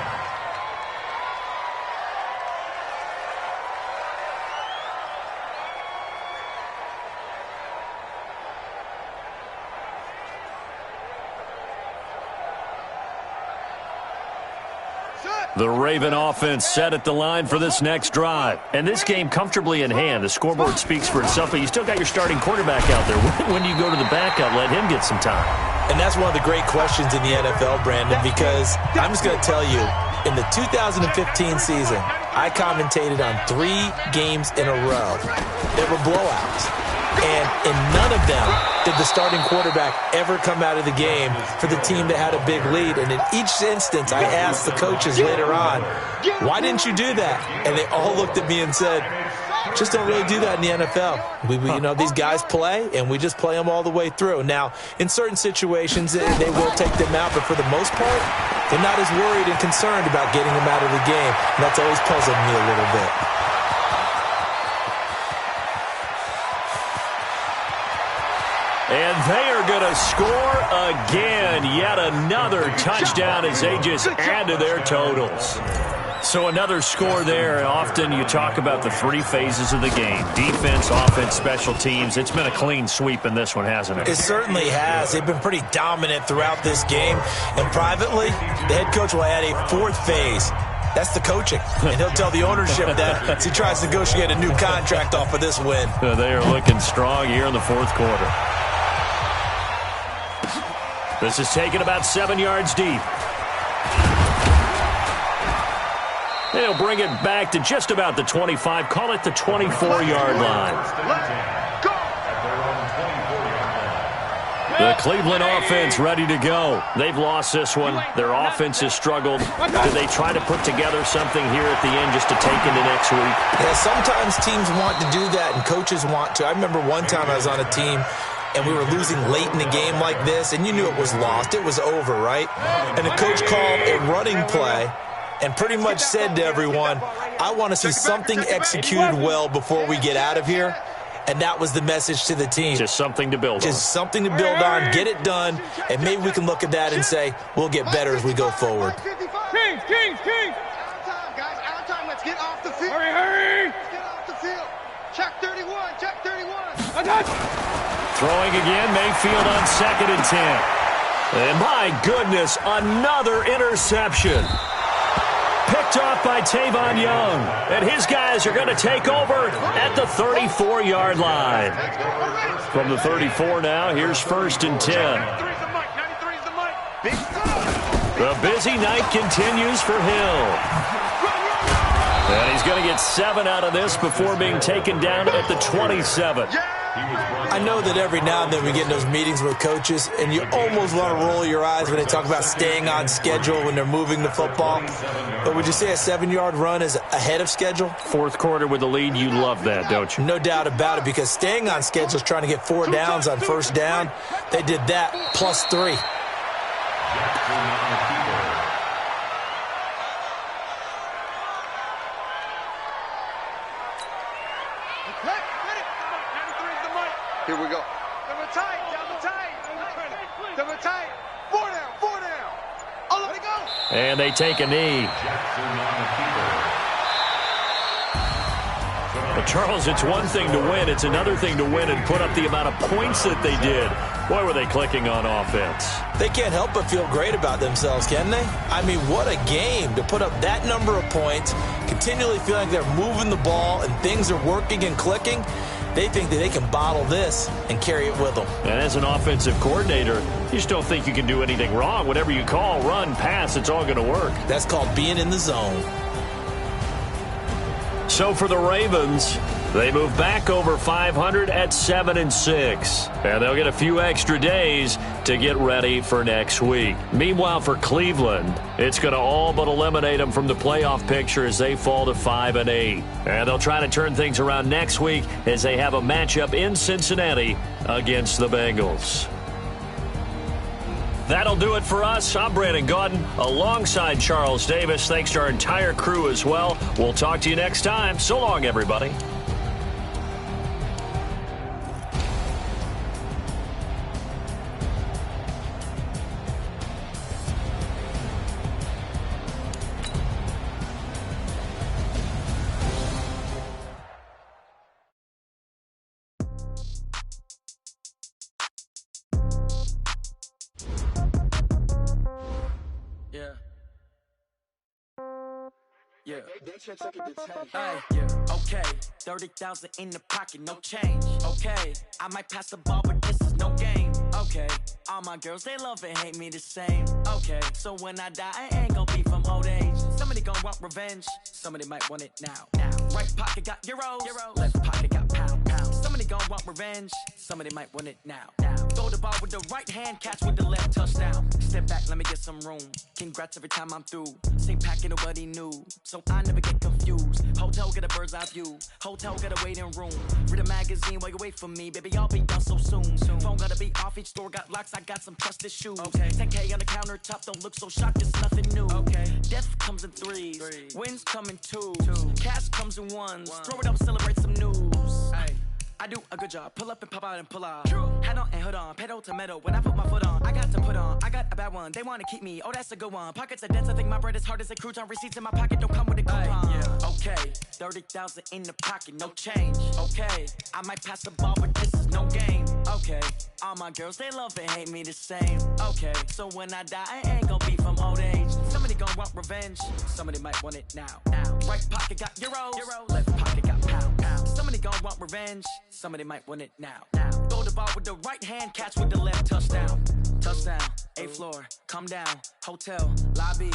The Raven offense set at the line for this next drive. And this game comfortably in hand. The scoreboard speaks for itself, but you still got your starting quarterback out there. When do you go to the backup? Let him get some time. And that's one of the great questions in the NFL, Brandon, because I'm just going to tell you, in the 2015 season, I commentated on 3 games in a row that were blowouts. And in none of them did the starting quarterback ever come out of the game for the team that had a big lead. And in each instance, I asked the coaches later on, why didn't you do that? And they all looked at me and said, just don't really do that in the NFL. These guys play, and we just play them all the way through. Now, in certain situations, they will take them out, but for the most part, they're not as worried and concerned about getting them out of the game. And that's always puzzled me a little bit. And they are going to score again. Yet another touchdown as they just add to their totals. So another score there. Often you talk about the 3 phases of the game. Defense, offense, special teams. It's been a clean sweep in this one, hasn't it? It certainly has. They've been pretty dominant throughout this game. And privately, the head coach will add a 4th phase. That's the coaching. And he'll tell the ownership that as he tries to negotiate a new contract off of this win. They are looking strong here in the 4th quarter. This is taken about 7 yards deep. They'll bring it back to just about the 25. Call it the 24-yard line. The Cleveland offense ready to go. They've lost this one. Their offense has struggled. Do they try to put together something here at the end just to take into next week? Yeah, sometimes teams want to do that and coaches want to. I remember one time I was on a team and we were losing late in the game like this, and you knew it was lost. It was over, right? And the coach called a running play and pretty much said to everyone, I want to see something executed well before we get out of here. And that was the message to the team. Just something to build on. Just something to build on, get it done, and maybe we can look at that and say, we'll get better as we go forward. Kings! Out of time, guys, out of time. Let's get off the field. Hurry! Let's get off the field. Check 31, check 31. Throwing again, Mayfield on 2nd and 10. And my goodness, another interception. Picked off by Tavon Young. And his guys are going to take over at the 34-yard line. From the 34 now, here's 1st and 10. The busy night continues for Hill. And he's going to get 7 out of this before being taken down at the 27. I know that every now and then we get in those meetings with coaches, and you almost want to roll your eyes when they talk about staying on schedule when they're moving the football. But would you say a 7-yard run is ahead of schedule? 4th quarter with the lead, you love that, don't you? No doubt about it, because staying on schedule is trying to get 4 downs on 1st down. They did that plus 3. Here we go. Double tight. 4 down. Oh, let it go. And they take a knee. But Charles, it's one thing to win. It's another thing to win and put up the amount of points that they did. Boy, were they clicking on offense. They can't help but feel great about themselves, can they? I mean, what a game to put up that number of points, continually feeling like they're moving the ball and things are working and clicking. They think that they can bottle this and carry it with them. And as an offensive coordinator, you just don't think you can do anything wrong. Whatever you call, run, pass, it's all going to work. That's called being in the zone. So for the Ravens, they move back over 500 at 7-6. And they'll get a few extra days to get ready for next week. Meanwhile, for Cleveland, it's going to all but eliminate them from the playoff picture as they fall to 5-8. And they'll try to turn things around next week as they have a matchup in Cincinnati against the Bengals. That'll do it for us. I'm Brandon Gaudin alongside Charles Davis. Thanks to our entire crew as well. We'll talk to you next time. So long, everybody. Yeah. Okay. 30,000 in the pocket, no change. Okay. I might pass the ball, but this is no game. Okay. All my girls, they love and hate me the same. Okay. So when I die, I ain't gonna be from old age. Some of Somebody gon' want revenge. Somebody might want it now. Right pocket got euros. Left pocket got pound. Somebody gon' want revenge. Somebody might want it now. Throw the ball with the right hand, catch with the left, touchdown. Step back, let me get some room. Congrats every time I'm through. Same packet, nobody knew, so I never get confused. Hotel get a bird's eye view. Hotel get a waiting room. Read a magazine while you wait for me, baby. I'll be done so soon. Phone gotta be off. Each store got locks. I got some trusted shoes. 10K on the countertop. Don't look so shocked. It's nothing new. Death comes in threes. Wins come in twos. Cash comes in ones. Throw it up, celebrate some news. I do a good job. Pull up and pop out and pull out. Head on and hood on. Pedal to metal. When I put my foot on, I got to put on. I got a bad one. They want to keep me. Oh, that's a good one. Pockets are dense. I think my bread is hard as a crouton. Receipts in my pocket don't come with a coupon. Okay, 30,000 in the pocket, no change. Okay, I might pass the ball, but this is no game. Okay, all my girls, they love and hate me the same. Okay, so when I die, I ain't gonna be from old age. Somebody gon' want revenge. Somebody might want it now. Right pocket got euros. Left pocket got pound. Somebody gon' want revenge. Somebody might want it now. Throw the ball with the right hand, catch with the left, touchdown. Touchdown, 8th floor, come down, hotel, lobby.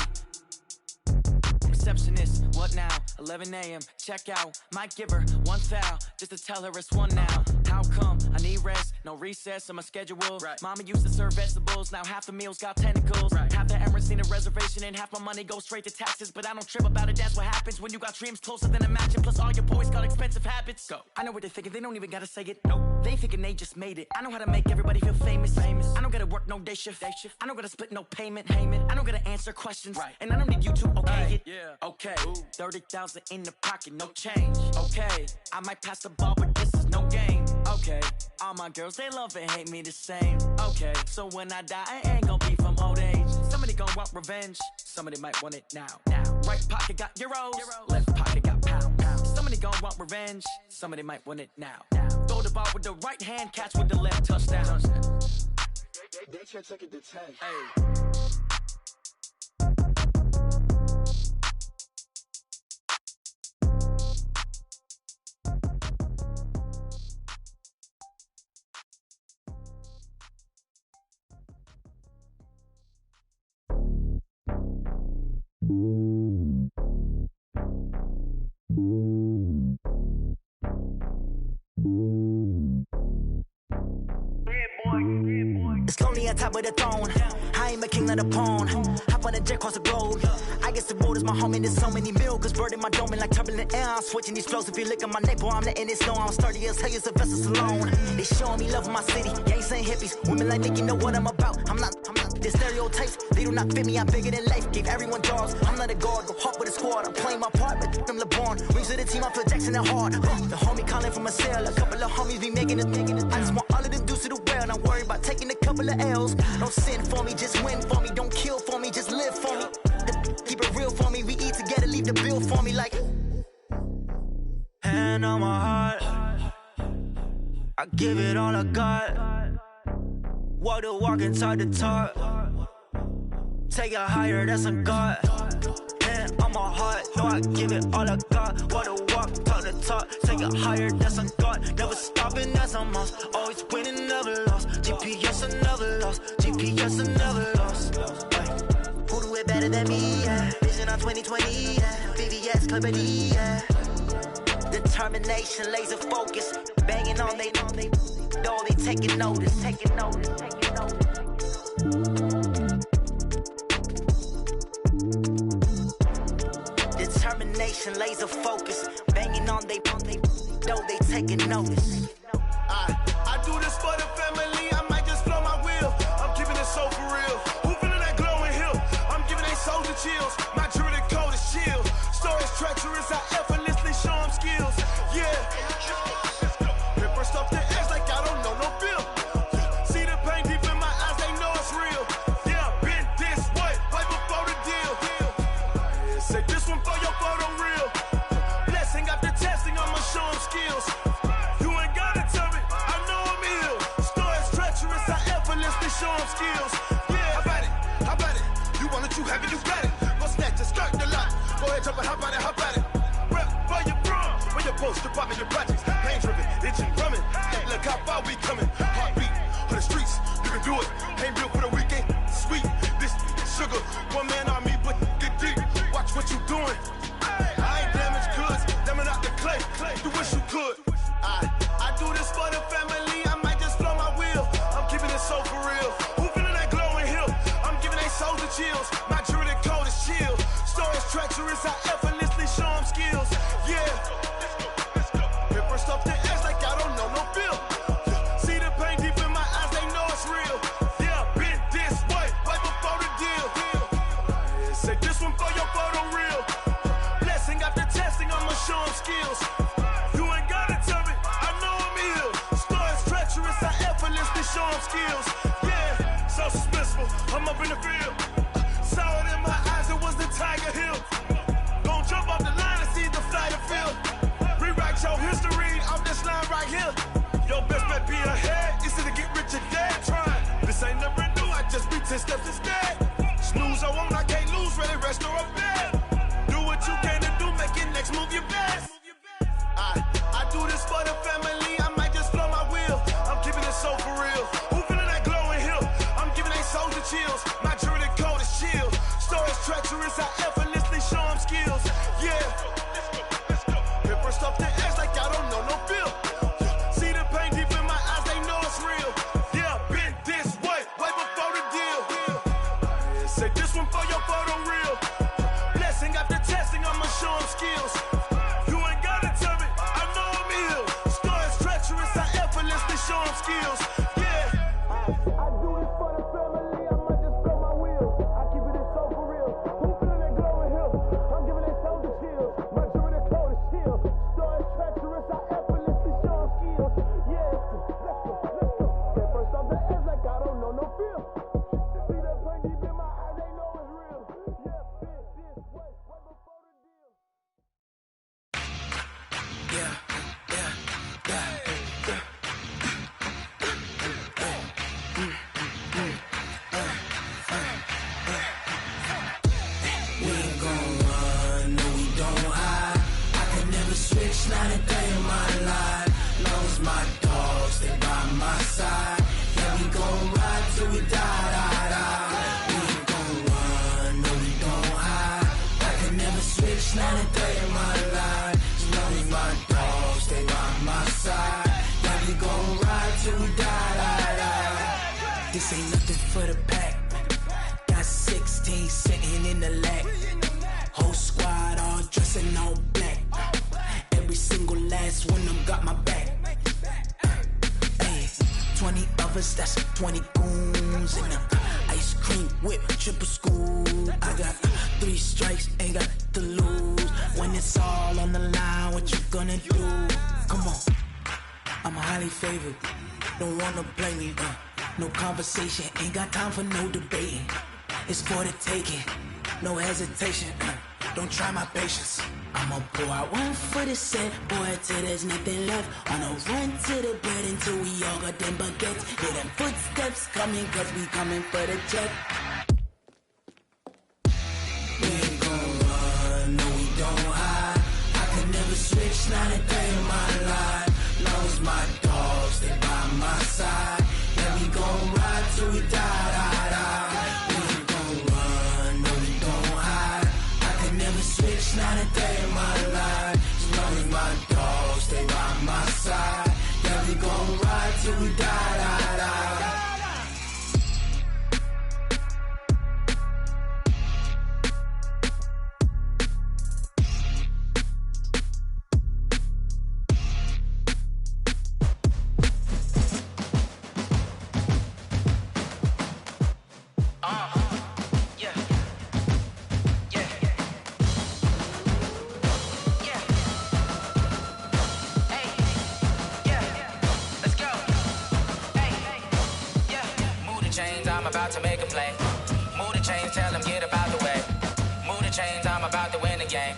Receptionist, what now? 11 a.m., check out. Might give her one foul, just to tell her it's one now. How come? I need rest, no recess in my schedule. Mama used to serve vegetables, now half the meals got tentacles. Half the errands need a reservation and half my money goes straight to taxes. But I don't trip about it, that's what happens when you got dreams closer than a mansion. Plus all your boys got expensive habits. Go. I know what they're thinking, they don't even gotta say it. Nope. They thinking they just made it. I know how to make everybody feel famous. I don't gotta work no day shift. I don't gotta split no payment. I don't gotta answer questions. And I don't need you to okay it. Okay, 30,000 in the pocket, no change. Okay, I might pass the ball, but this is no game. Okay, all my girls, they love and hate me the same. Okay, so when I die, I ain't gonna be from old age. Somebody gon' want revenge. Somebody might want it now. Right pocket got euros. Left pocket got pound. Somebody gon' want revenge. Somebody might want it now. Throw the ball with the right hand, catch with the left, touchdown. They can't take it to 10. It's lonely on top of the throne. I ain't a king of the pawn. Hop on a jet across the globe. I guess the road is my home and there's so many milkers bird in my dome and like turbulent air. I'm switching these flows. If you look at my neck, boy, I'm letting it snow. I'm sturdy as hell, as a vessel alone. They showing me love in my city. Gangsta and hippies. Women like Nick, you know what I'm about. I'm not. The stereotypes, they do not fit me. I'm bigger than life. Gave everyone jobs. I'm not a guard. Go hard with a squad. I'm playing my part, but I'm LeBron. Rings of the team, I feel Jackson and hard. The homie calling from a cell. A couple of homies be making it. I just want all of them dudes to do well. Not worry about taking a couple of L's. Don't sin for me, just win for me. Don't kill for me, just live for me. Keep it real for me. We eat together, leave the bill for me like. Hand on my heart, I give it all I got. Walk the walk and talk the talk. Take it higher, that's a God. Hand on my heart, no, I give it all I got. Walk the walk, talk the talk. Take it higher, that's a God. Never stopping, that's a must. Always winning, never lost. GPS, I never lost. GPS, I never lost. Who do it better than me? Yeah. Vision on 2020, yeah. VVS, Clarity, yeah. Determination, laser focus. Banging on they door, they taking notice. Determination, laser focus. Banging on they door, they taking notice. I do this for the family, I might just blow my wheel. I'm giving it so for real. Who feeling that glowing hill? I'm giving they soldier chills. My jewelry code is chill. Stories treacherous, I effortlessly show them skills. Yeah. Paper stuff the edge like I don't know no bill. See the pain deep in my eyes, they know it's real. Yeah, been this way, right before the deal. Say this one for your photo real. Blessing after testing, I'ma show them skills. You ain't gotta tell me, I know I'm ill. Stories treacherous, I effortlessly show them skills. Yeah, how about it? You want it, you have it, you got it. Go snatch a skirt the lot. Go ahead, jump it, how about it? Rep for your bro, where your post, department, your projects. Pain driven, itching, drumming. Hey, look how far we coming. Heartbeat on the streets, you can do it. Ain't built for the weekend, sweet. This sugar, one man army, but get deep. Watch what you doing. up in the field. Saw it in my eyes, it was the Tiger Hill. Gon' jump off the line and see the fly the field. Rewrite your history off this line right here. Your best bet be ahead, easy to get rich or dead trying. This ain't never new, I just be 10 steps instead. Snooze I won't, I can't lose, ready, rest or a bed. Do what you can to do, make your next move your best. I do this for the family, I might just blow my wheel. I'm keeping it so for real. Who feeling that glowing hill? I'm giving they souls the chills. My jewelry coat is chill. Stories treacherous, I effortlessly show them skills. Yeah. Hit first off the edge like I don't know no feel. See the pain deep in my eyes, they know it's real. Yeah, been this way before the deal. Say this one for your photo reel. Blessing after testing, I'ma show them skills. You ain't gotta tell me, I know I'm ill. Stories treacherous, I effortlessly show them skills. Yeah. I do this for the family, I might just blow my wheel. I keep it so for real. Who feeling that glowing hill? I'm giving they souls the chills. My jewelry coat is chill. Stories treacherous, I effortlessly show them skills. Yeah, let's go. Get first off the edge like I don't know no feel. See that pain deep in my eyes, they know it's real. Yeah, been this way before the deal. We ain't gon' run, no we don't hide. I can never switch, not a day in my life. Long as my dogs, they by my side. Yeah, we gon' ride till we die. We ain't gon' run, no we don't hide. I can never switch, not a day in my life. As long as my dogs, they by my side. Yeah, we gon' ride till we die. This ain't nothing for the pack. Got 16 sitting in the lag. Whole squad all dressing all black. Every single last one of them got my back. Hey, 20 of us, that's 20 goons in the ice cream whip, triple scoop. I got 3 strikes, ain't got to lose. When it's all on the line, what you gonna do? Come on, I'm highly favored. Don't wanna blame me. No conversation, ain't got time for no debating. It's for the taking, no hesitation. Don't try my patience. I'ma pour out one for the set, boy, till there's nothing left. On a run to the bread until we all got them baguettes. Hear them footsteps coming, cause we coming for the check. We ain't gon' run, no we don't hide. I can never switch, not a day in my life. Long as my dogs, they by my side. Yeah, we gon' ride till we die. We ain't gon' run, no we don't hide. I can never switch, not a day in my life. As long as my dogs, they by my side. Yeah, we gon' ride till we die. I'm about to make a play. Move the chains, tell them get up out the way. Move the chains, I'm about to win the game.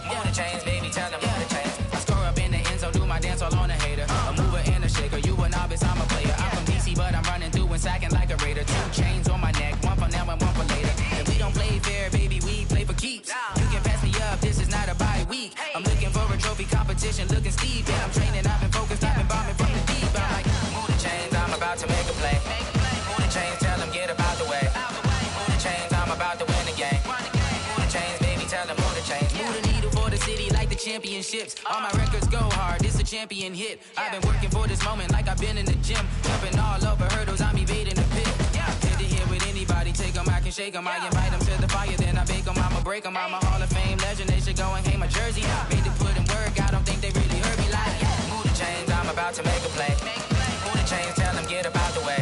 Move the chains, baby, tell them move the chains. I score up in the end zone, do my dance all on a hater. A mover and a shaker, you a novice, I'm a player. I'm from DC, but I'm running through and sacking like a raider. 2 chains on my neck, one for now and one for later. And we don't play fair, baby, we play for keeps. You can pass me up, this is not a bye week. I'm looking for a trophy competition, looking steep. Yeah, I'm training, I've been focused, I've been bombing from the deep. I'm like, move the chains, I'm about to make a play. Move the chains, tell them get up out the way. Move the chains, I'm about to win the game. Move the chains, baby, tell them move the chains. Move the needle for the city like the championships. All my records go hard, this a champion hit. I've been working for this moment like I've been in the gym. Jumping all over hurdles, I'm evading the pit. Hit to hit with anybody, take them, I can shake them. I invite them to the fire, then I bake them, I'ma break them. I'm a Hall of Fame legend, they should go and hang my jersey. Made to put in work, I don't think they really heard me like. Move the chains, I'm about to make a play. Move the chains, tell them get up out the way.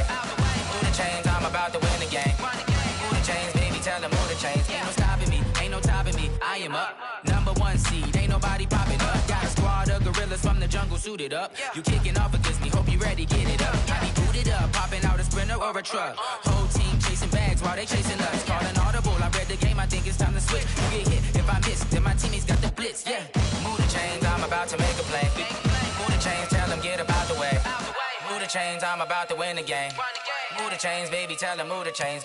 Move the chains, I'm about to win the game. Move the chains, baby, tell them move the chains. Ain't no stopping me, ain't no topping me, I am up. Number 1 seed, ain't nobody popping up. Got a squad of gorillas from the jungle suited up. You kicking off against me, hope you ready, get it up. I be booted up, popping out a Sprinter or a truck. Whole team chasing bags while they chasing us. Call an audible, I read the game, I think it's time to switch. You get hit if I miss, then my teammates got the blitz, yeah. Move the chains, I'm about to make a play. Move the chains, tell them get about the way. Move the chains, I'm about to win the game. Move the chains, baby, tell them move the chains.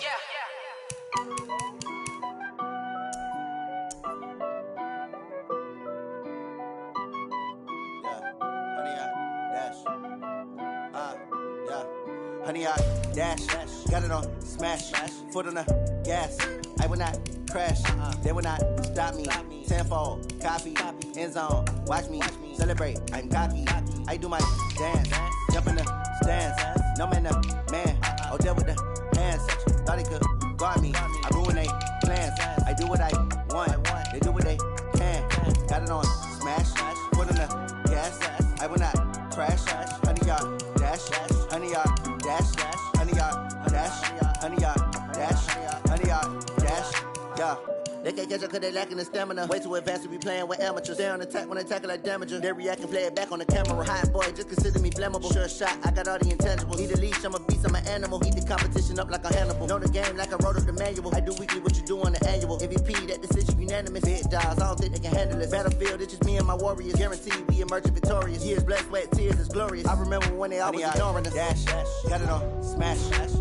Honey, I dash, got it on smash, foot on the gas. I will not crash, they will not stop me. Tenfold, copy, end zone, watch me celebrate. I'm cocky, I do my dance, jump in the stands. No man, man, oh, deal with the hands. Thought he could guard me, I ruin they plans. I do what I want, they do what they can. Got it on smash, foot on the gas. I will not crash, honey, y'all dash, honey, y'all dash, honey, y'all dash, honey, y'all dash, honey, y'all dash, yeah. They can't catch up cause they lacking the stamina. Way too advanced to be playing with amateurs. Stay on attack when I tackle like damager. They react and play it back on the camera. Hot boy, just consider me flammable. Sure shot, I got all the intangibles. Need a leash, I'm a beast, I'm an animal. Eat the competition up like a Hannibal. Know the game like I wrote up the manual. I do weekly what you do on the annual. MVP, that decision unanimous. Big dogs, I don't think they can handle it. Battlefield, it's just me and my warriors. Guaranteed we emerging victorious. Years, blood, sweat, tears, it's glorious. I remember when they always ignoring us. Dash, got it on smash,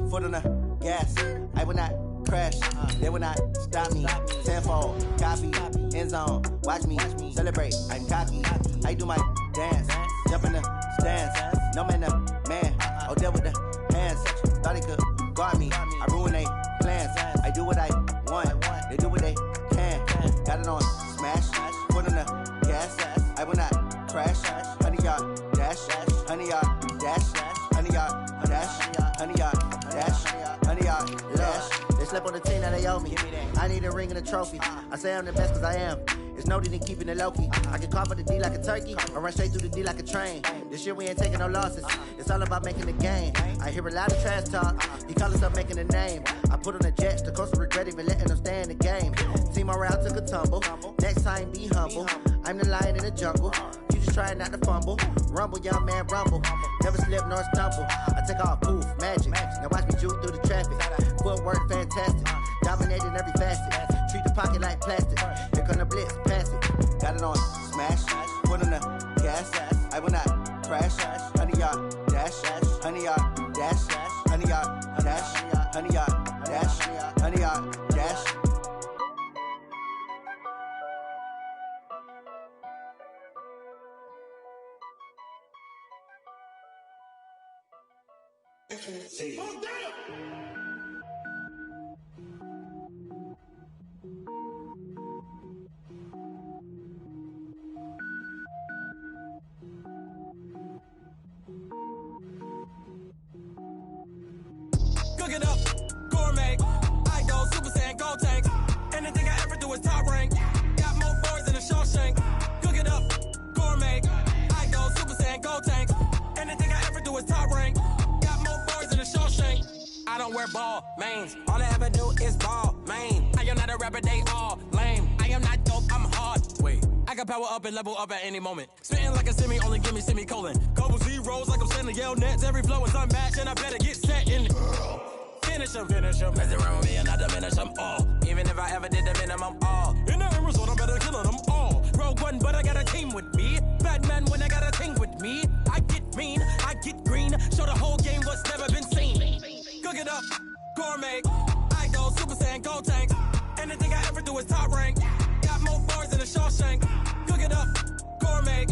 foot on the gas. I will not crash, they will not stop me. Tenfold, copy, end zone, watch me celebrate. I'm cocky, I do my dance, jump in the stands. No man, man, oh, deal with the hands. Thought he could guard me, I ruin they plans. I do what I want, they do what they can. Got it on smash, foot on the gas. I will not crash, honey, y'all dash, honey, y'all dash, honey, y'all dash, honey, y'all dash, honey, y'all dash. They slept on the team that they owe me. I need a ring and a trophy. I say I'm the best cause I am. It's no need in keeping it low-key. I can carve up the D like a turkey or run straight through the D like a train. This year we ain't taking no losses. It's all about making the game. I hear a lot of trash talk. He call us up making a name. I put on the Jets. The coach will regret even letting them stay in the game. Team morale took a tumble. Next time be humble. I'm the lion in the jungle. You just trying not to fumble. Rumble, young man, rumble. Never slip nor stumble. I take off, poof, magic. Now watch me juke through the traffic. Footwork fantastic. Dominating every facet. Treat the pocket like plastic. Here come the blitz, pass it. Got it on smash, foot on the gas. I will not crash. Honey, y'all dash, honey, y'all dash, honey, y'all dash, honey, y'all dash, honey, y'all dash. Cook it up, gourmet. I go Super Saiyan, gold tanks. Anything I ever do is top rank. Got more boys than a Shawshank. Cook it up, gourmet. I go Super Saiyan, gold tanks. Anything I ever do is top rank. Got more boys than a Shawshank. I don't wear ball mains. All I ever do is ball main. I am not a rapper, they all lame. I am not dope, I'm hard. Wait, I can power up and level up at any moment. Spitting like a semi, only give me semicolon. Couple zeros like I'm sending yell nets. Every flow is unmatched and I better get set in. Finish them. Mess around with me and I diminish them all. Even if I ever did the minimum all. In the end result, I better kill them all. Rogue One, but I got a team with me. Batman when I got a thing with me. I get mean, I get green. Show the whole game what's never been seen. Cook it up, gourmet. I go Super Saiyan, gold tanks. Anything I ever do is top rank. Got more bars than a Shawshank. Cook it up, gourmet.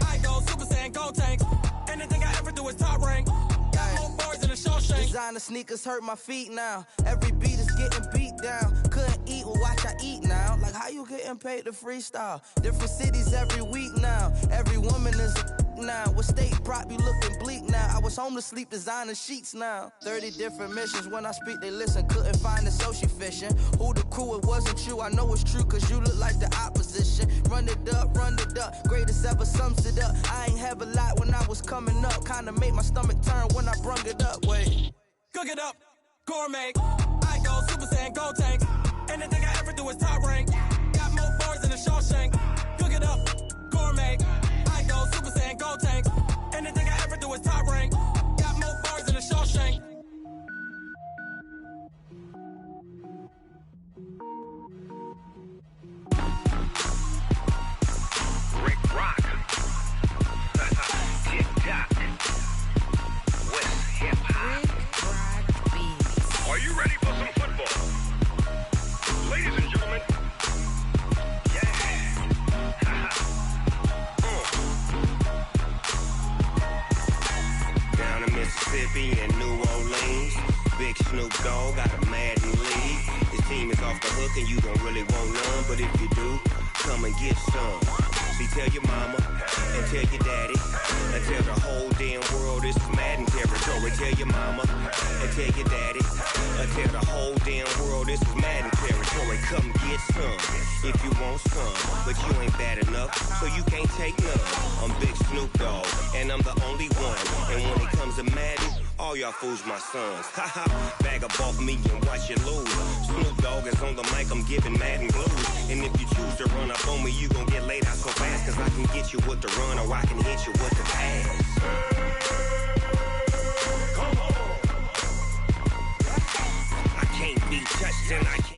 I go Super Saiyan, gold tanks. Anything I ever do is top rank. Got more bars than a Shawshank. Designer sneakers hurt my feet now. Every beat is getting beat down. Couldn't eat, well watch I eat now. Like how you getting paid to freestyle? Different cities every week now. Every woman is a now. With state prop, you looking bleak now. I was home to sleep, designer sheets now. 30 different missions. When I speak, they listen. Couldn't find it, so she fishing. Who the crew? It wasn't you. I know it's true, cause you look like the opposition. Run it up. Greatest ever sums it up. I ain't have a lot when I was coming up. Kinda made my stomach turn when I brung it up. Wait. Cook it up, gourmet. I go Super Saiyan, gold tanks. Anything I ever do is top rank. Got more bars than a Shawshank. Cook it up, gourmet. I go Snoop Dogg got a Madden league. His team is off the hook and you don't really want none, but if you do, come and get some. See, tell your mama and tell your daddy and tell the whole damn world this is Madden territory. Tell your mama and tell your daddy and tell the whole damn world this is Madden territory. Come get some if you want some, but you ain't bad enough, so you can't take none. I'm Big Snoop Dogg, and I'm the only one. And when it comes to Madden, all y'all fools my sons. Haha, bag up off me and watch you lose. Snoop Dogg is on the mic, I'm giving Madden blues. And if you choose to run up on me, you gon' get laid out so fast, cause I can get you with the run or I can hit you with the pass. Come on. I can't be touched and I can't